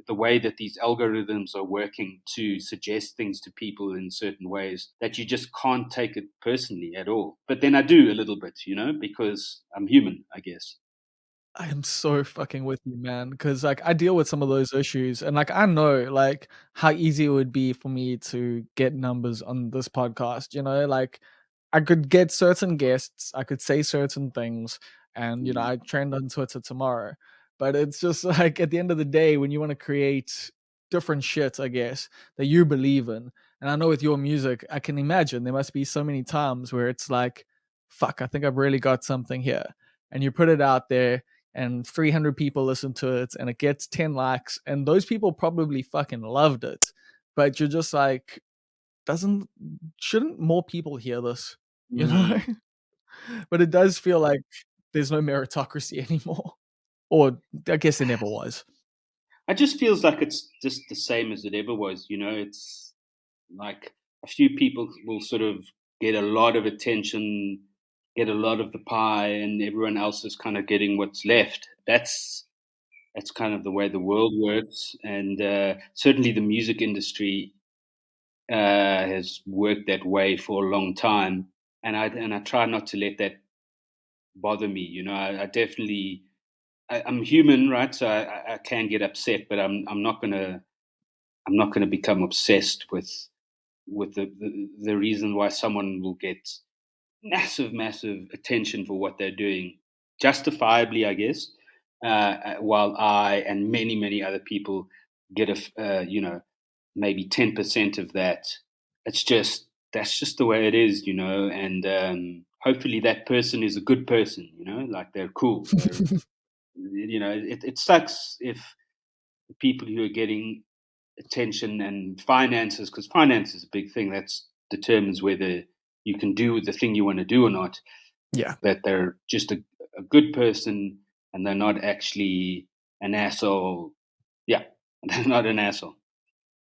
the way that these algorithms are working to suggest things to people in certain ways, that you just can't take it personally at all. But then I do a little bit, because I'm human, I guess. I am so fucking with you, man. Because like I deal with some of those issues, and like I know like how easy it would be for me to get numbers on this podcast. Like I could get certain guests, I could say certain things, and Mm. I trend on Twitter tomorrow. But it's just like at the end of the day, when you want to create different shit, I guess, that you believe in. And I know with your music, I can imagine there must be so many times where it's like, fuck, I think I've really got something here. And you put it out there, and 300 people listen to it, and it gets 10 likes, and those people probably fucking loved it. But you're just like, doesn't shouldn't more people hear this? You know? Mm. But it does feel like there's no meritocracy anymore. Or I guess there never was. It just feels like it's just the same as it ever was. It's like a few people will sort of get a lot of attention, get a lot of the pie, and everyone else is kind of getting what's left. That's kind of the way the world works, and certainly the music industry has worked that way for a long time. And I try not to let that bother me. I definitely I'm human, right? So I can get upset, but I'm not gonna become obsessed with the reason why someone will get massive attention for what they're doing, justifiably, I guess. While I and many other people get maybe 10% of that. It's just That's just the way it is, and hopefully that person is a good person, like they're cool. It sucks if the people who are getting attention and finances, because finance is a big thing that determines whether you can do the thing you want to do or not, Yeah. that they're just a good person and they're not actually an asshole. Yeah, they're not an asshole.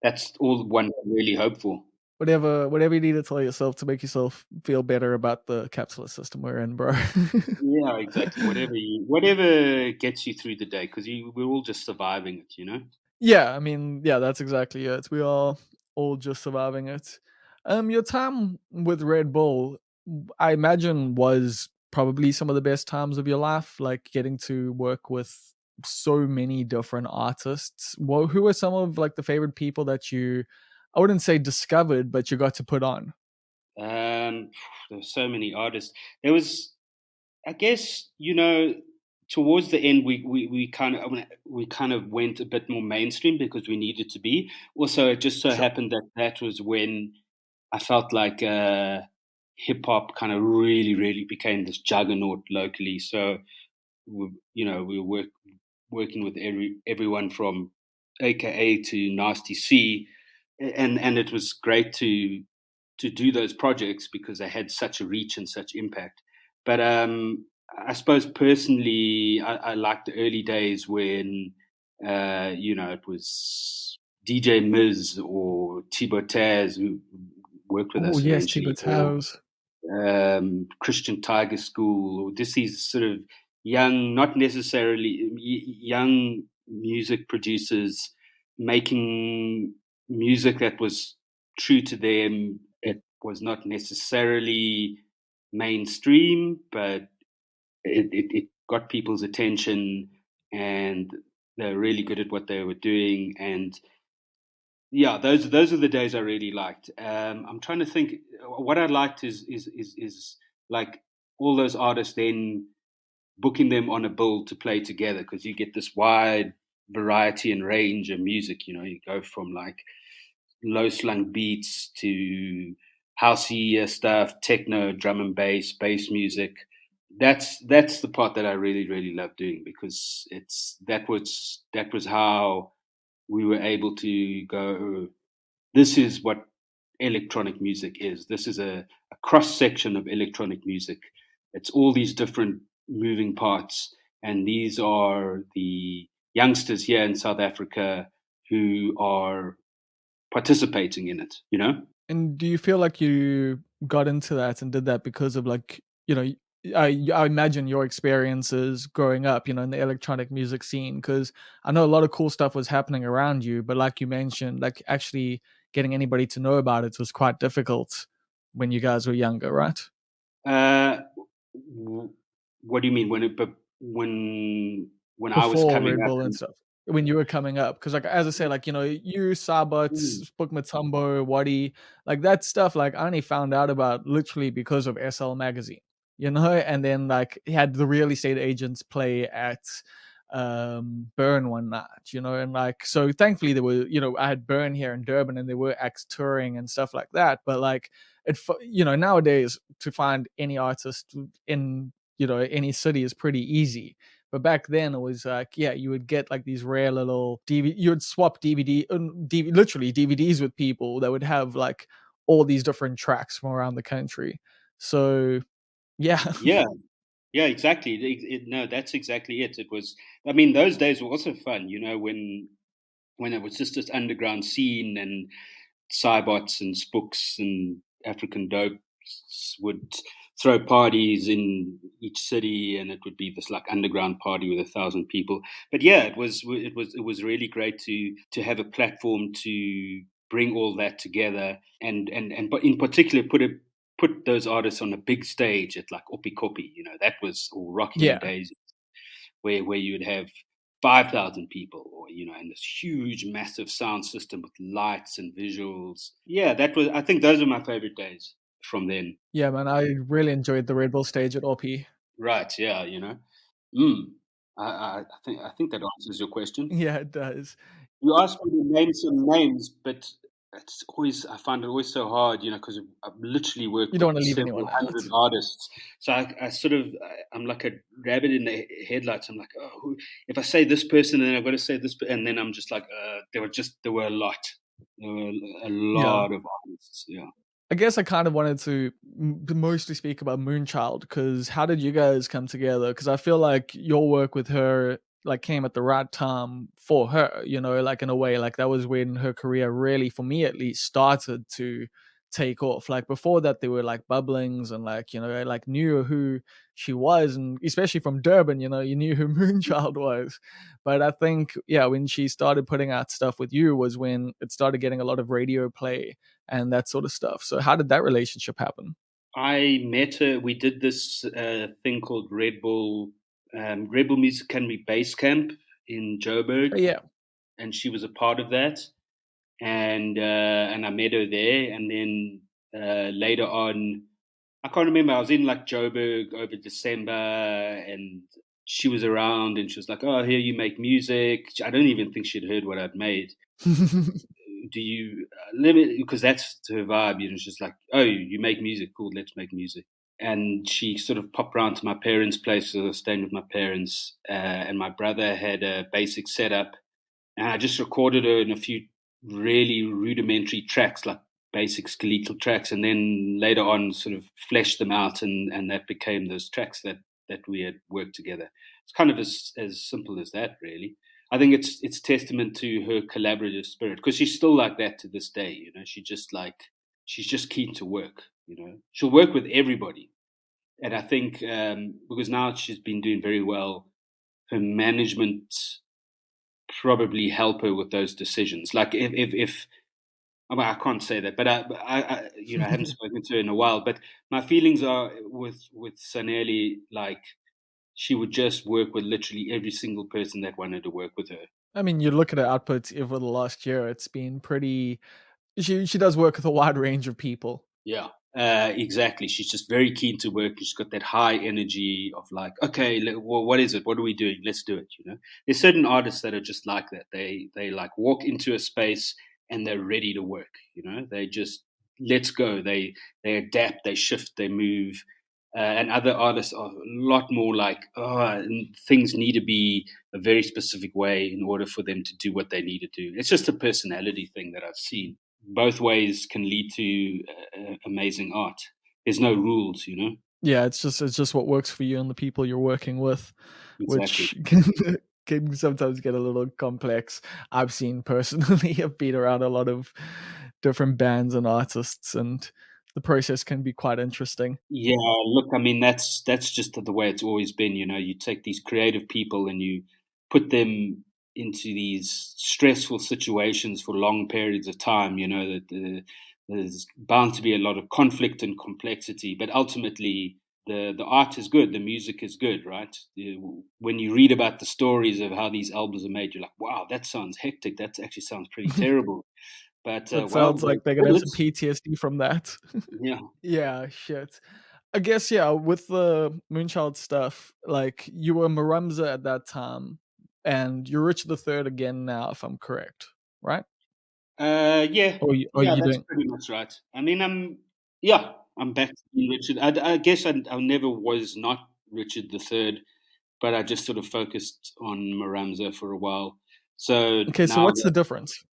That's all one can really hope for. Whatever you need to tell yourself to make yourself feel better about the capitalist system we're in, bro. Yeah, exactly. Whatever gets you through the day, because we're all just surviving it. Yeah, I mean, yeah, that's exactly it. We are all just surviving it. Your time with Red Bull, I imagine, was probably some of the best times of your life, like getting to work with so many different artists. Well, who are some of like the favorite people that you, I wouldn't say discovered, but you got to put on? Um, there's so many artists. There was, I guess, towards the end, we kind of went a bit more mainstream because we needed to be. Also, it just so Sure. happened that that was when I felt like hip hop kind of really became this juggernaut locally. So we were working with everyone from AKA to Nasty C, and it was great to do those projects because they had such a reach and such impact. But I suppose personally, I liked the early days when it was DJ Miz or Thibaut Taz who worked with Oh us yes, eventually, Tibbetts or House. Christian Tiger School, or just these sort of young, not necessarily young music producers making music that was true to them. It was not necessarily mainstream, but it got people's attention, and they're really good at what they were doing. And yeah, those are the days I really liked. I'm trying to think. What I liked is like all those artists then booking them on a bill to play together, because you get this wide variety and range of music. You go from like low slung beats to housey stuff, techno, drum and bass music. That's the part that I really love doing, because that was how we were able to go, this is what electronic music is. This is a cross section of electronic music. It's all these different moving parts, and these are the youngsters here in South Africa who are participating in it. And do you feel like you got into that and did that because of like, I imagine your experiences growing up, in the electronic music scene? Because I know a lot of cool stuff was happening around you, but like you mentioned, like actually getting anybody to know about it was quite difficult when you guys were younger, right? Uh, w- what do you mean when I was Before coming Red up? Bull and stuff, when you were coming up, because like as I say, like you, Sabat, Mm, Spook Matumbo, Wadi, like that stuff, like I only found out about literally because of SL magazine, and then like he had the real estate agents play at Burn one night, and like so thankfully there were, I had Burn here in Durban and there were acts touring and stuff like that, but like nowadays to find any artist in any city is pretty easy, but back then it was like, yeah, you would get like these rare little DVD. You would swap literally DVDs with people that would have like all these different tracks from around the country. So yeah, yeah, yeah, exactly. No, that's exactly it. It was. I mean, those days were also fun. When it was just this underground scene, and cybots and spooks and African dopes would throw parties in each city, and it would be this like underground party with 1,000 people. But yeah, it was really great to have a platform to bring all that together, and but in particular put those artists on a big stage at like Opi Kopi. That was or Rocking Yeah. Days, where you would have 5,000 people, or and this huge, massive sound system with lights and visuals. Yeah, that was. I think those are my favorite days from then. Yeah, man, I really enjoyed the Red Bull stage at OP. Right? Yeah. Mm. I think that answers your question. Yeah, it does. You asked me to name some names, but I find it always so hard, because I've literally You worked don't with wanna leave several anyone hundred out. artists. So I'm like a rabbit in the headlights. I'm like, oh, if I say this person, then I've got to say this, and then I'm just like, there were a lot, there were a Yeah. lot of artists. Yeah. I guess I kind of wanted to mostly speak about Moonchild because how did you guys come together? Because I feel like your work with her like came at the right time for her, like in a way, like that was when her career really, for me at least, started to take off. Like before that, they were like bubblings and like I like knew who she was, and especially from Durban, you knew who Moonchild was. But I think yeah, when she started putting out stuff with you was when it started getting a lot of radio play and that sort of stuff. So how did that relationship happen? I met her. We did this thing called Red Bull Music Academy Base Camp in Oh, Joburg, yeah. and she was a part of that. And I met her there. And then later on, I can't remember. I was in like Joburg over December, and she was around, and she was like, "Oh, here you make music." I don't even think she'd heard what I'd made. Do you let me? Because that's her vibe. She's like, "Oh, you make music, cool. Let's make music." And she sort of popped round to my parents' place. So I was staying with my parents, and my brother had a basic setup, and I just recorded her in a few really rudimentary tracks, like basic skeletal tracks, and then later on sort of fleshed them out, and that became those tracks that we had worked together. It's kind of as simple as that, really. I think it's testament to her collaborative spirit because she's still like that to this day. She's just keen to work. She'll work with everybody, and I think because now she's been doing very well, her management probably help her with those decisions. Like if I can't say that, but I haven't spoken to her in a while. But my feelings are with Sanelli, like she would just work with literally every single person that wanted to work with her. I mean, you look at her outputs over the last year, it's been pretty. She does work with a wide range of people. Yeah, exactly. She's just very keen to work. She's got that high energy of like, okay, well, what is it? What are we doing? Let's do it. There's certain artists that are just like that. They like walk into a space and they're ready to work. They just let's go. They adapt. They shift. They move. And other artists are a lot more like, things need to be a very specific way in order for them to do what they need to do. It's just a personality thing that I've seen. Both ways can lead to amazing art. There's no rules. Yeah, it's just what works for you and the people you're working with, Exactly. which can sometimes get a little complex. I've seen personally, I've been around a lot of different bands and artists, and the process can be quite interesting. Yeah, look, I mean that's just the way it's always been. You take these creative people and you put them into these stressful situations for long periods of time. That there's bound to be a lot of conflict and complexity, but ultimately the art is good, the music is good, right? When you read about the stories of how these albums are made, you're like, wow, that sounds hectic. That actually sounds pretty terrible. But That well, sounds they're like they're gonna have some credits. PTSD from that. Yeah. Yeah, shit. I guess yeah, with the Moonchild stuff, like you were Maramza at that time, and you're Richard III again now, if I'm correct, right? Yeah, Or yeah, you that's doing? pretty much right. I mean, yeah, I'm back to being Richard. I guess I never was not Richard the Third, but I just sort of focused on Maramza for a while. So Okay, so now what's the that difference?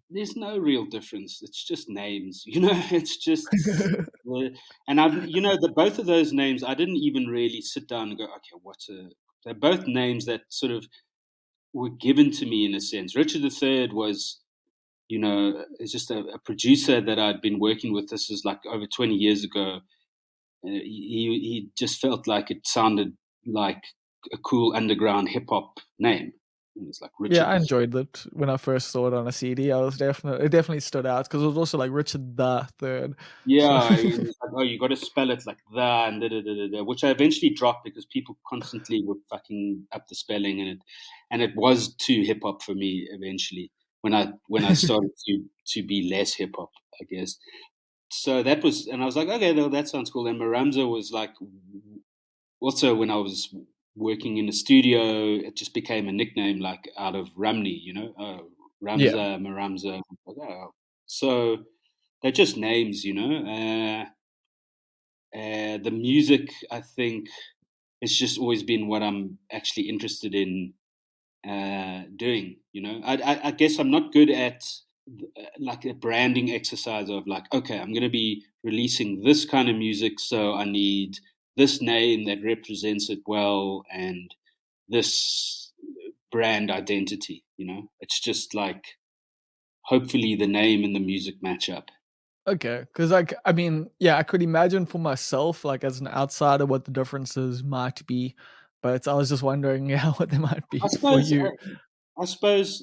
there's no real difference. It's just names, It's just, and the both of those names. I didn't even really sit down and go, okay, what's a? They're both names that sort of were given to me in a sense. Richard the Third was it's just a producer that I'd been working with. This is like over 20 years ago. He just felt like it sounded like a cool underground hip hop name. It was like Yeah, Richard I the Third. enjoyed it when I first saw it on a CD. I was definitely it definitely stood out because it was also like Richard the Third. So Yeah, it was like, oh, you got to spell it like the and da, da, da, da, da, which I eventually dropped because people constantly were fucking up the spelling, and it was too hip hop for me eventually when I started to be less hip hop, I guess. So that was, and I was like, okay, though that sounds cool. And Maramza was like, also when I was working in a studio, it just became a nickname, like out of Rumney, yeah. Ramza, Maramza. Like, oh. So they're just names, the music, I think, has just always been what I'm actually interested in doing. I guess I'm not good at like a branding exercise of like, okay, I'm going to be releasing this kind of music, so I need this name that represents it well and this brand identity. It's just like hopefully the name and the music match up. Okay, because like I mean, yeah, I could imagine for myself, like as an outsider, what the differences might be, but I was just wondering, yeah, what they might I be for suppose, you.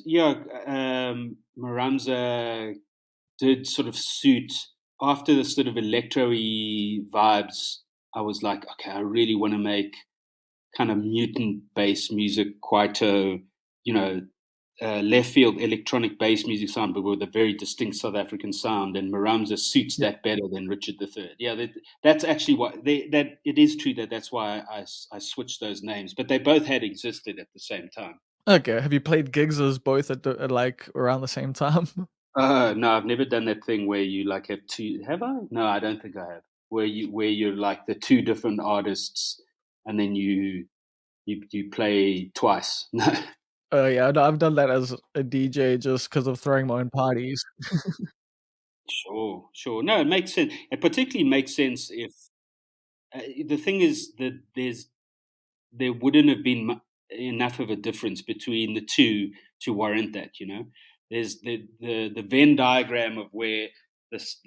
yeah, Maramza did sort of suit after the sort of electro-y vibes. I was like, okay, I really want to make kind of mutant bass music, quite a, you know, left field electronic bass music sound, but with a very distinct South African sound. And Maramza suits Yeah. that better than Richard III. Yeah, that's actually what that it is true that's why I switched those names, but they both had existed at the same time. Okay. Have you played gigs as both at like around the same time? No, I've never done that thing where you like have two. Have I? No, I don't think I have. Where you're like the two different artists, and then you play twice. No, Yeah, no, I've done that as a DJ just because of throwing my own parties. sure, sure. No, it makes sense. It particularly makes sense if the thing is that there wouldn't have been enough of a difference between the two to warrant that. There's the Venn diagram of where this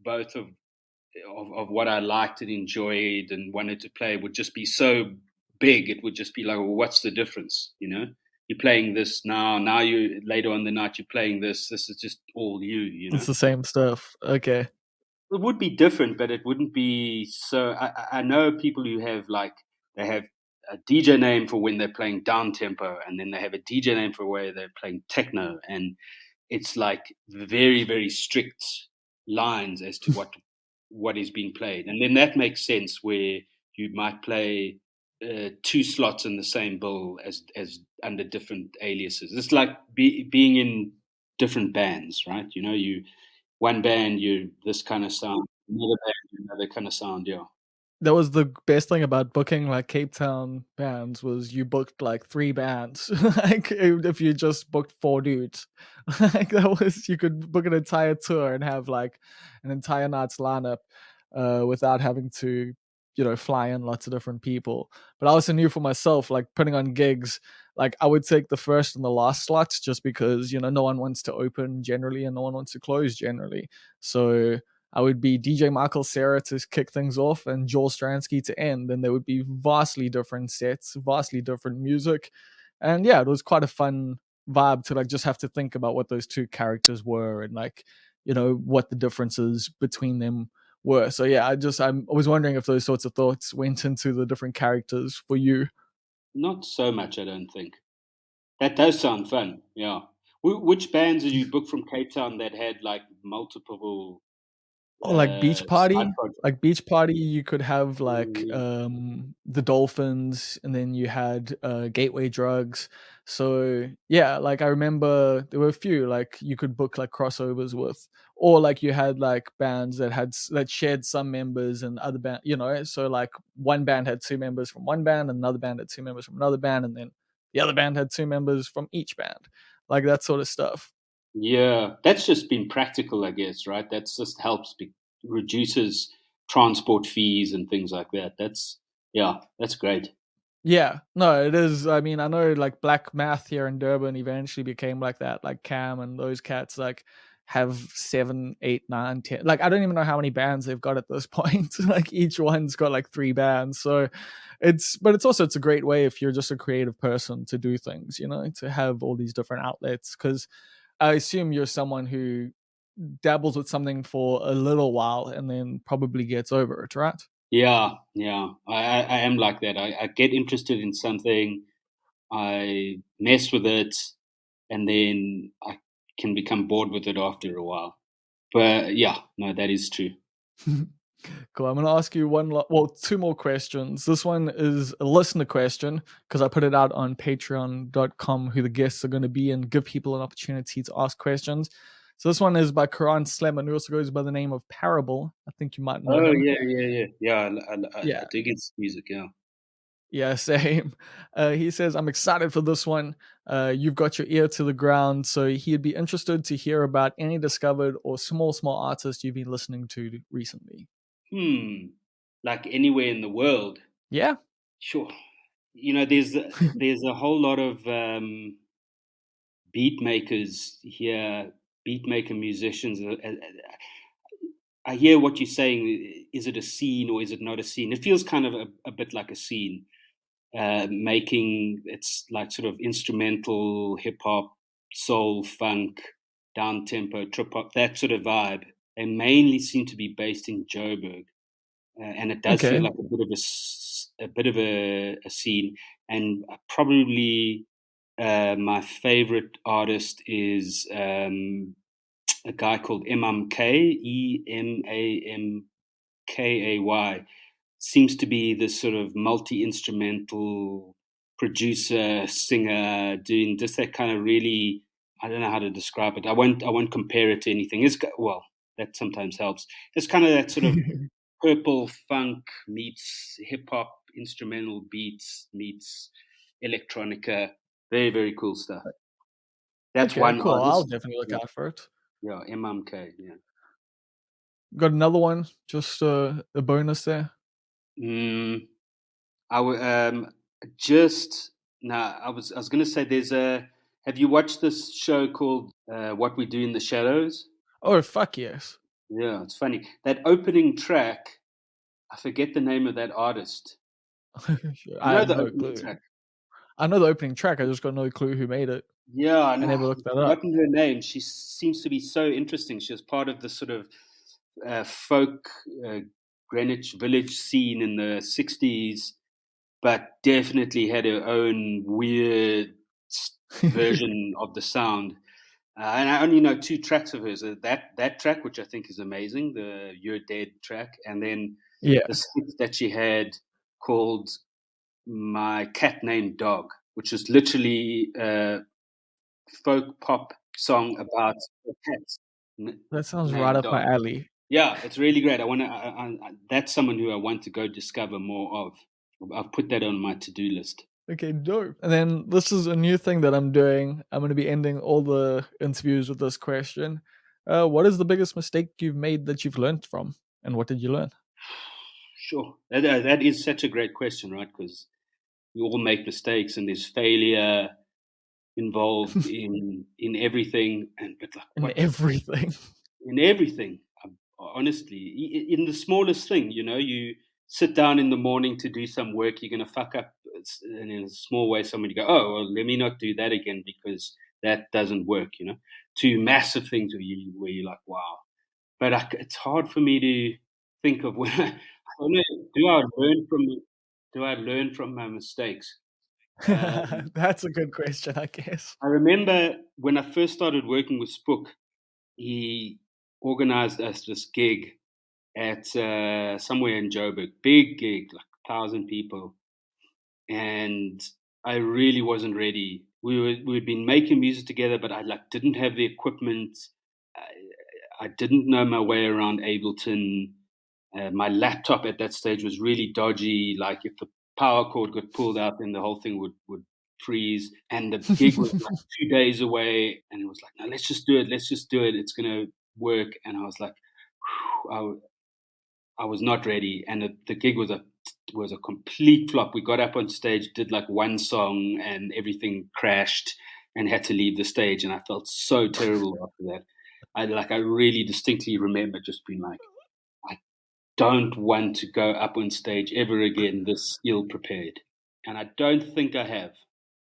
both of what I liked and enjoyed and wanted to play would just be so big. It would just be like, well, what's the difference? You're playing this now. Now you later on the night you're playing this. This is just all you. It's the same stuff. Okay. It would be different, but it wouldn't be so. I know people who have like they have a DJ name for when they're playing down tempo, and then they have a DJ name for where they're playing techno, and it's like very very strict lines as to what is being played, and then that makes sense where you might play two slots in the same bill as under different aliases. It's like being in different bands, right? You one band you this kind of sound, another band you another kind of sound. Yeah, That was the best thing about booking like Cape Town bands was you booked like 3 bands. Like if you just booked 4 dudes. Like that was you could book an entire tour and have like an entire night's lineup without having to, fly in lots of different people. But I also knew for myself, like putting on gigs, like I would take the first and the last slots just because, no one wants to open generally and no one wants to close generally. So I would be DJ Michael Cera to kick things off and Joel Stransky to end, and there would be vastly different sets, vastly different music, and yeah, it was quite a fun vibe to like just have to think about what those two characters were and like what the differences between them were. So yeah, I was wondering if those sorts of thoughts went into the different characters for you. not so much. I don't think that does sound fun. Yeah, which bands did you book from Cape Town that had like multiple Oh, like beach side party? projects? Like beach party, you could have like Mm, the Dolphins and then you had Gateway Drugs. So yeah, like I remember there were a few like you could book like crossovers with, or like you had like bands that shared some members and other band, so like one band had two members from one band, and another band had two members from another band, and then the other band had two members from each band. Like that sort of stuff. yeah, that's just been practical, I guess. Right? That's just helps reduces transport fees and things like that. Yeah, that's great. Yeah, no, it is. I mean, I know like Black Math here in Durban eventually became like that. Like Cam and those cats like have 7, 8, 9, 10. Like I don't even know how many bands they've got at this point. Like each one's got like 3 bands. So it's a great way if you're just a creative person to do things, to have all these different outlets. Because I assume you're someone who dabbles with something for a little while and then probably gets over it, right? Yeah, yeah. I am like that. I get interested in something, I mess with it, and then I can become bored with it after a while. But yeah, no, that is true. Cool. I'm going to ask you two more questions. This one is a listener question because I put it out on patreon.com who the guests are going to be and give people an opportunity to ask questions. So this one is by Karan Sleman, who also goes by the name of Parable. I think you might know Oh him. yeah, yeah, yeah, yeah. I Yeah. dig his music. Yeah. Yeah, same. He says, I'm excited for this one. You've got your ear to the ground. So he'd be interested to hear about any discovered or small artists you've been listening to recently. Like anywhere in the world. Yeah. Sure. There's a whole lot of beat makers here, beat maker musicians. I hear what you're saying. Is it a scene or is it not a scene? It feels kind of a bit like a scene. Making it's like sort of instrumental hip hop, soul, funk, down tempo, trip hop, that sort of vibe. They mainly seem to be based in Joburg, and it does feel Okay. like a bit of a scene. And probably my favorite artist is a guy called Emamkay. Seems to be this sort of multi-instrumental producer, singer, doing just that kind of really, I don't know how to describe it. I won't compare it to anything. Well, that sometimes helps. It's kind of that sort of purple funk meets hip hop, instrumental beats meets electronica. Very, very cool stuff. That's Okay, one cool. I'll artist. definitely look Yeah, out for it. yeah, MMK. Yeah. Got another one, just a bonus there. Mm, I would just no. I was going to say there's a. Have you watched this show called What We Do in the Shadows? Oh, fuck yes. Yeah, it's funny. That opening track, I forget the name of that artist. You I know have the no opening clue. track? I know the opening track. I just got no clue who made it. Yeah, I no, never I've looked that up. forgotten her name. She seems to be so interesting. She was part of the sort of folk uh, Greenwich Village scene in the 60s, but definitely had her own weird version of the sound. And I only know 2 tracks of hers. That track, which I think is amazing, the "You're Dead" track, and then Yeah, the skit that she had called "My Cat Named Dog," which is literally a folk pop song about a cat that sounds right named up my Dog. alley. Yeah, it's really great. I want to. That's someone who I want to go discover more of. I've put that on my to-do list. Okay, dope. And then this is a new thing that I'm doing. I'm going to be ending all the interviews with this question. What is the biggest mistake you've made that you've learned from, and what did you learn? Sure, that is such a great question, right? Because we all make mistakes, and there's failure involved in everything. And but like In what everything. in everything, honestly, in the smallest thing, you sit down in the morning to do some work, you're going to fuck up, and in a small way, somebody go, oh, well, let me not do that again because that doesn't work, to massive things where you're like, wow. But it's hard for me to think of when I don't know, do I learn from my mistakes? Um, That's a good question, I guess. I remember when I first started working with Spook, he organized us this gig at somewhere in Joburg, big gig, like 1,000 people, and I really wasn't ready. We'd been making music together, but I like didn't have the equipment. I didn't know my way around Ableton. My laptop at that stage was really dodgy. Like if the power cord got pulled out, then the whole thing would freeze. And the gig was like 2 days away, and it was like, no, let's just do it. Let's just do it. It's gonna work. And I was like, I was not ready, and the gig was a complete flop. We got up on stage, did like one song, and everything crashed, and had to leave the stage. And I felt so terrible after that. I really distinctly remember just being like, I don't want to go up on stage ever again this ill prepared, and I don't think I have.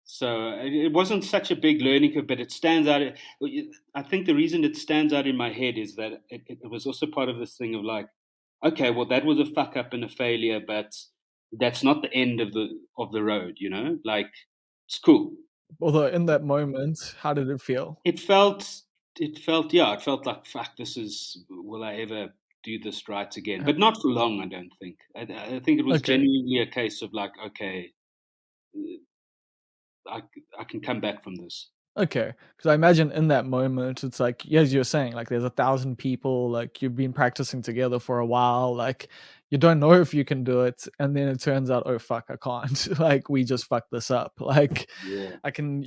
So it wasn't such a big learning curve, but it stands out. I think the reason it stands out in my head is that it was also part of this thing of like, okay, well, that was a fuck up and a failure, but that's not the end of the road, you know. Like, it's cool. Although in that moment, how did it feel? It felt, yeah, it felt like fuck. This is, will I ever do this right again? Uh, But not for long, I don't think. I think it was Okay. genuinely a case of like, okay, I I can come back from this. Okay, because I imagine in that moment, it's like, as you're saying, like there's 1,000 people, like you've been practicing together for a while, like you don't know if you can do it, and then it turns out, oh fuck, I can't. Like we just fucked this up. Like Yeah. I can,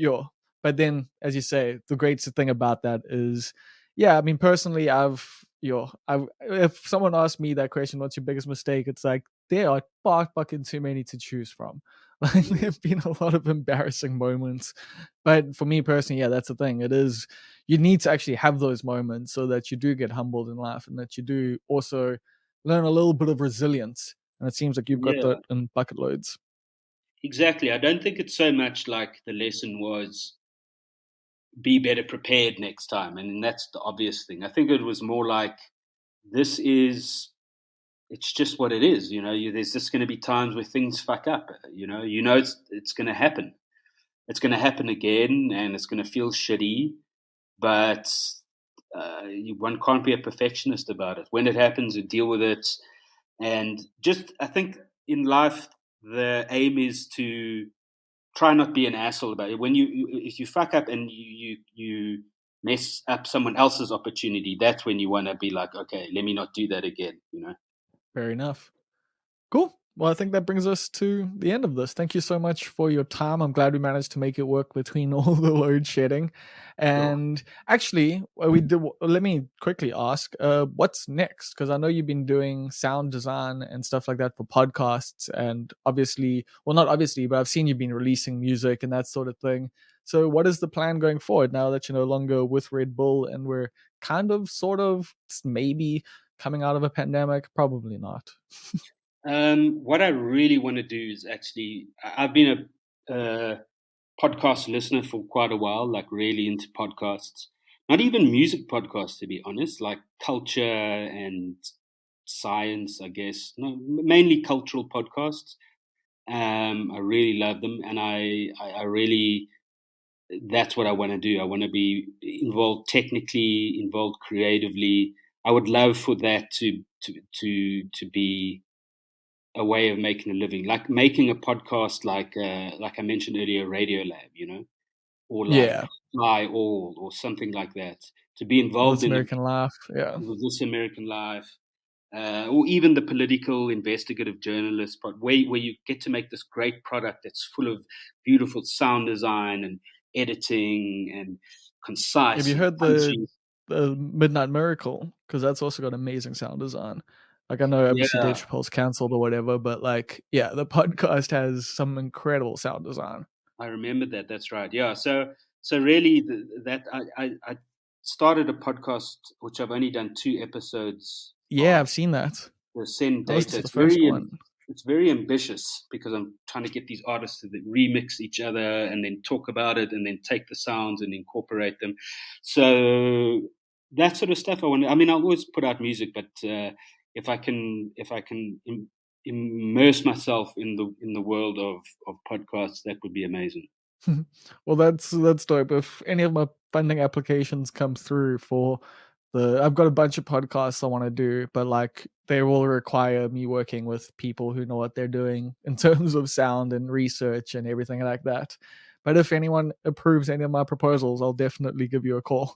but then, as you say, the great thing about that is, yeah, I mean, personally, if someone asked me that question, what's your biggest mistake? It's like there are far fucking too many to choose from. Like Mm. there've been a lot of embarrassing moments, but for me personally, yeah, that's the thing. It is, you need to actually have those moments so that you do get humbled in life and that you do also learn a little bit of resilience. And it seems like you've got that Yeah. in bucket loads. Exactly. I don't think it's so much like the lesson was be better prepared next time. And that's the obvious thing. I think it was more like this is, it's just what it is. You know, there's just going to be times where things fuck up. It's going to happen. It's going to happen again and it's going to feel shitty. But one can't be a perfectionist about it. When it happens, you deal with it. And just, I think in life, the aim is to try not be an asshole about it. When if you fuck up and you mess up someone else's opportunity, that's when you want to be like, okay, let me not do that again. You know. Fair enough. Cool. Well, I think that brings us to the end of this. Thank you so much for your time. I'm glad we managed to make it work between all the load shedding. Sure. And actually, let me quickly ask, what's next? Because I know you've been doing sound design and stuff like that for podcasts, and obviously, well, not obviously, but I've seen you've been releasing music and that sort of thing. So, what is the plan going forward now that you're no longer with Red Bull and we're kind of, sort of, maybe coming out of a pandemic? Probably not. What I really want to do is actually, I've been a podcast listener for quite a while, like really into podcasts. Not even music podcasts, to be honest, like culture and science, I guess. No, mainly cultural podcasts. I really love them, and I really, that's what I want to do. I want to be involved technically, involved creatively. I would love for that to be a way of making a living, like making a podcast, like I mentioned earlier, Radio Lab, you know, or like Yeah. Fly All or something like that. To be Well, involved This in American Life, yeah. This American Life, or even the political investigative journalist part, where you get to make this great product that's full of beautiful sound design and editing and Have concise you and heard punchy. the Midnight Miracle? Because that's also got amazing sound design. Like I know obviously Dave Yeah, Chappelle's cancelled or whatever, but like yeah, the podcast has some incredible sound design. I remember that. That's right. Yeah. So really, that I started a podcast which I've only done 2 episodes Yeah, of. I've seen that. The Send I listened Data. to the first one. It's very ambitious because I'm trying to get these artists to remix each other and then talk about it and then take the sounds and incorporate them. So that sort of stuff I want. I mean, I'll always put out music, but if I can immerse myself in the world of podcasts, that would be amazing. Well, that's dope. If any of my funding applications come through for I've got a bunch of podcasts I want to do, but like they will require me working with people who know what they're doing in terms of sound and research and everything like that. But if anyone approves any of my proposals, I'll definitely give you a call.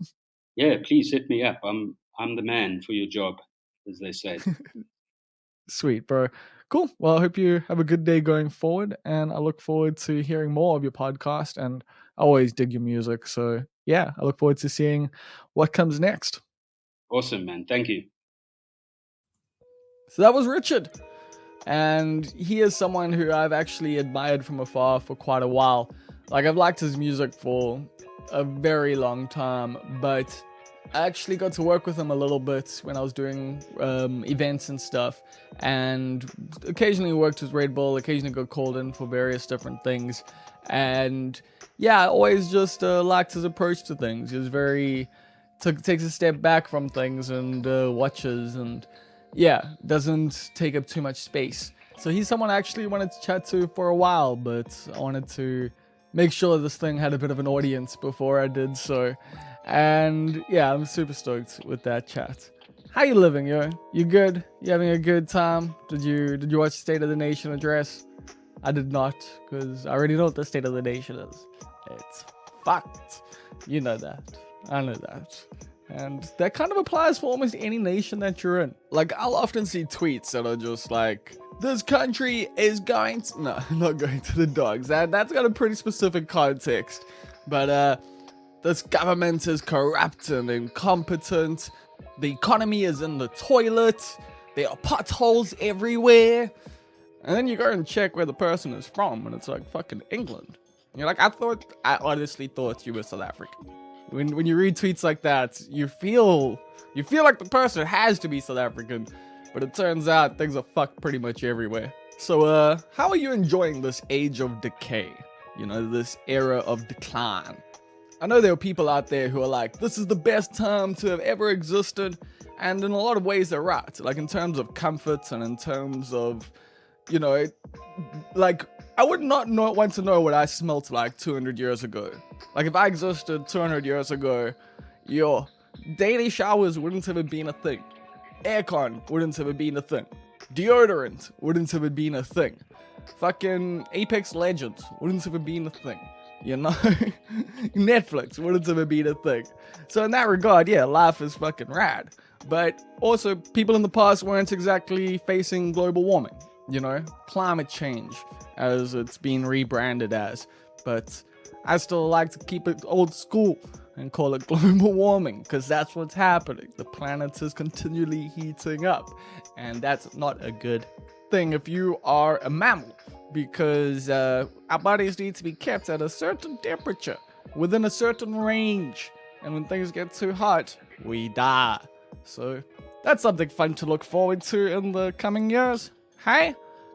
Yeah, please hit me up. I'm the man for your job, as they say. Sweet, bro. Cool. Well, I hope you have a good day going forward, and I look forward to hearing more of your podcast. And I always dig your music, so yeah, I look forward to seeing what comes next. Awesome, man. Thank you. So that was Richard. And he is someone who I've actually admired from afar for quite a while. Like, I've liked his music for a very long time, but I actually got to work with him a little bit when I was doing events and stuff, and occasionally worked with Red Bull, occasionally got called in for various different things. And yeah, I always just liked his approach to things. He was very, takes a step back from things and watches, and yeah, doesn't take up too much space. So he's someone I actually wanted to chat to for a while, but I wanted to make sure this thing had a bit of an audience before I did so. And yeah, I'm super stoked with that chat. How you living, yo? You good? You having a good time? Did you watch State of the Nation address? I did not, because I already know what the State of the Nation is. It's fucked. You know that. I know that. And that kind of applies for almost any nation that you're in. Like, I'll often see tweets that are just like, this country is going to... No, not going to the dogs. That's got a pretty specific context. But, this government is corrupt and incompetent. The economy is in the toilet. There are potholes everywhere. And then you go and check where the person is from, and it's like fucking England. And you're like, I honestly thought you were South African. When you read tweets like that, you feel like the person has to be South African, but it turns out things are fucked pretty much everywhere. So, how are you enjoying this age of decay? You know, this era of decline. I know there are people out there who are like, this is the best time to have ever existed, and in a lot of ways they're right. Like in terms of comfort and in terms of, you know, like I would not want to know what I smelt like 200 years ago. Like if I existed 200 years ago, yo, daily showers wouldn't have been a thing. Aircon wouldn't have been a thing. Deodorant wouldn't have been a thing. Fucking Apex Legends wouldn't have been a thing. You know, Netflix wouldn't have been a thing. So in that regard, yeah, life is fucking rad. But also, people in the past weren't exactly facing global warming. You know, climate change, as it's been rebranded as. But I still like to keep it old school and call it global warming, because that's what's happening. The planet is continually heating up, and that's not a good thing if you are a mammal. Because our bodies need to be kept at a certain temperature, within a certain range. And when things get too hot, we die. So that's something fun to look forward to in the coming years. Hey?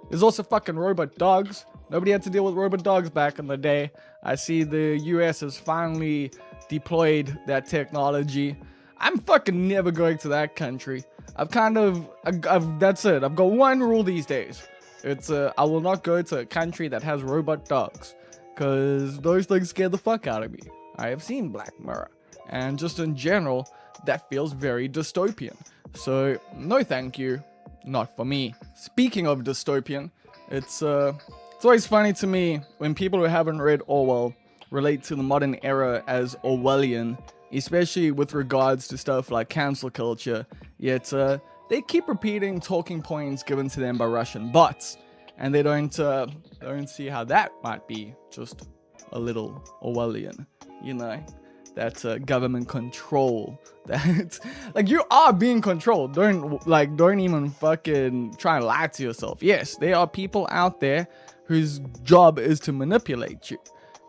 There's also fucking robot dogs. Nobody had to deal with robot dogs back in the day. I see the US has finally deployed that technology. I'm fucking never going to that country. That's it. I've got one rule these days. It's I will not go to a country that has robot dogs, because those things scare the fuck out of me. I have seen Black Mirror, and just in general, that feels very dystopian. So, no thank you. Not for me. Speaking of dystopian, it's always funny to me when people who haven't read Orwell relate to the modern era as Orwellian, especially with regards to stuff like cancel culture, yet they keep repeating talking points given to them by Russian bots, and they don't see how that might be just a little Orwellian, you know, that government control, that like you are being controlled. Don't even fucking try and lie to yourself. Yes, there are people out there whose job is to manipulate you,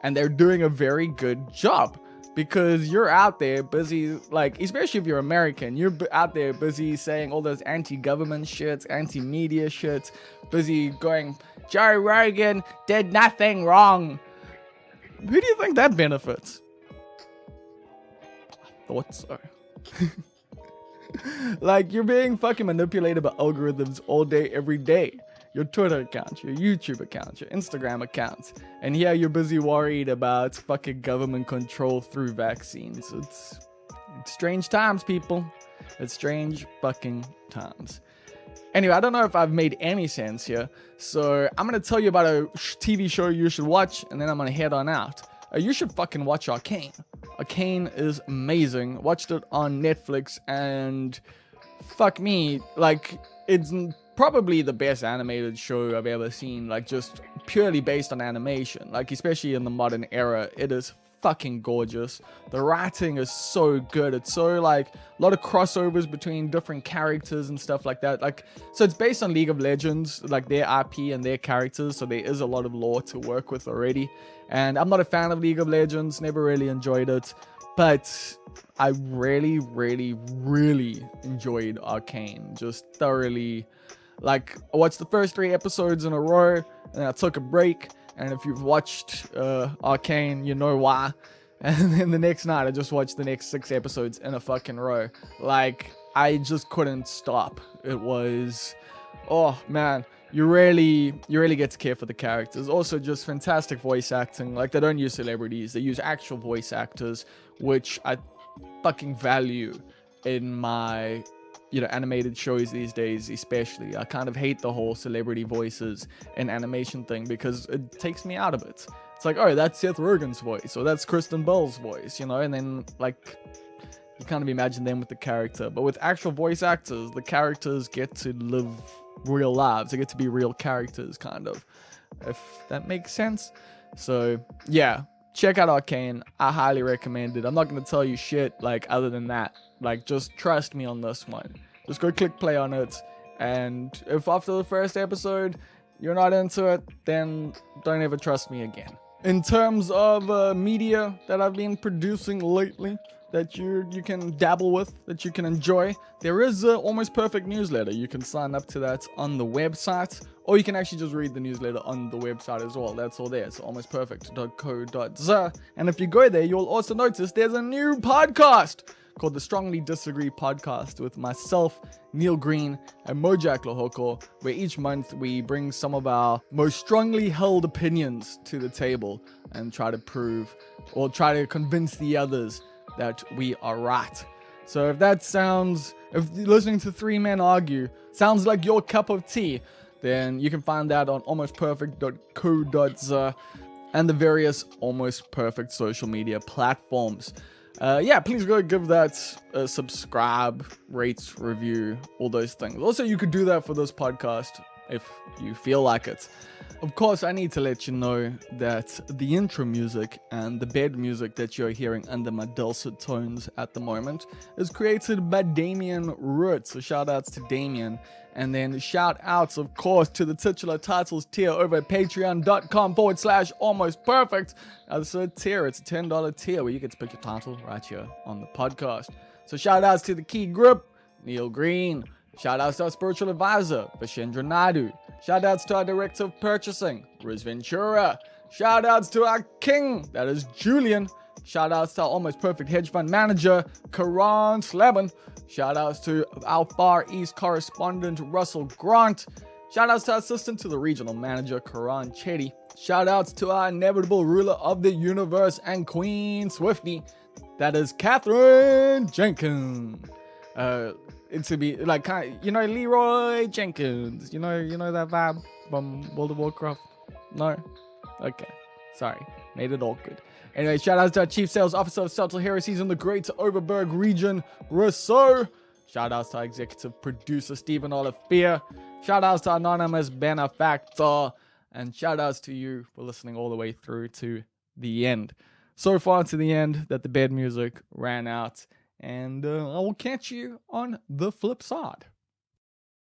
and they're doing a very good job. Because you're out there busy, like, especially if you're American, you're out there busy saying all those anti-government shit, anti-media shit, busy going, Joe Rogan did nothing wrong. Who do you think that benefits? I thought so. Like, you're being fucking manipulated by algorithms all day, every day. Your Twitter account, your YouTube account, your Instagram account. And here you're busy worried about fucking government control through vaccines. It's strange times, people. It's strange fucking times. Anyway, I don't know if I've made any sense here. So I'm going to tell you about a TV show you should watch, and then I'm going to head on out. You should fucking watch Arcane. Arcane is amazing. Watched it on Netflix, and fuck me, like, it's probably the best animated show I've ever seen, like just purely based on animation, like especially in the modern era. It is fucking gorgeous. The writing is so good. It's so like a lot of crossovers between different characters and stuff like that. Like, so it's based on League of Legends, like their IP and their characters. So there is a lot of lore to work with already. And I'm not a fan of League of Legends. Never really enjoyed it. But I really, really, really enjoyed Arcane. Just thoroughly. Like, I watched the first 3 episodes in a row, and then I took a break. And if you've watched Arcane, you know why. And then the next night, I just watched the next 6 episodes in a fucking row. Like, I just couldn't stop. It was, oh man, you really get to care for the characters. Also, just fantastic voice acting. Like, they don't use celebrities; they use actual voice actors, which I fucking value in my, animated shows these days. Especially, I kind of hate the whole celebrity voices and animation thing because it takes me out of it. It's like, oh, that's Seth Rogen's voice, or that's Kristen Bell's voice, and then like you kind of imagine them with the character. But with actual voice actors, the characters get to live real lives. They get to be real characters, kind of, if that makes sense. So yeah, check out Arcane. I highly recommend it. I'm not going to tell you shit like other than that. Like, just trust me on this one. Just go click play on it, and if after the first episode you're not into it, then don't ever trust me again. In terms of media that I've been producing lately that you can dabble with, that you can enjoy, there is a Almost Perfect newsletter. You can sign up to that on the website, or you can actually just read the newsletter on the website as well. That's all there. It's almostperfect.co.za. And if you go there, you'll also notice there's a new podcast called the Strongly Disagree Podcast with myself, Neil Green, and Mojack Lohoko, where each month we bring some of our most strongly held opinions to the table and try to prove, or try to convince the others that we are right. So if listening to 3 men argue sounds like your cup of tea, then you can find that on almostperfect.co.za and the various Almost Perfect social media platforms. Please go give that a subscribe, rate, review, all those things. Also, you could do that for this podcast if you feel like it. Of course, I need to let you know that the intro music and the bed music that you're hearing under my dulcet tones at the moment is created by Damien Root. So shout outs to Damien. And then shout outs, of course, to the titular titles tier over at patreon.com/almostperfect. It's a tier. It's a $10 tier where you get to pick your title right here on the podcast. So shout outs to the key group, Neil Green. Shout outs to our spiritual advisor, Vashendra Naidu. Shout outs to our director of purchasing, Riz Ventura. Shout outs to our king, that is Julian. Shout outs to our Almost Perfect hedge fund manager, Karan Sleben. Shout outs to our Far East correspondent, Russell Grant. Shout outs to our assistant to the regional manager, Karan Chetty. Shout outs to our inevitable ruler of the universe and Queen Swiftie, that is Catherine Jenkins. It to be like, Leroy Jenkins. You know that vibe from World of Warcraft? No? Okay. Sorry. Made it awkward. Anyway, shout outs to our Chief Sales Officer of Subtle Heresies in the Greater Overberg region, Rousseau. Shout outs to our Executive Producer, Stephen Olivier. Shout outs to our Anonymous Benefactor. And shout outs to you for listening all the way through to the end. So far to the end that the bed music ran out. And I will catch you on the flip side.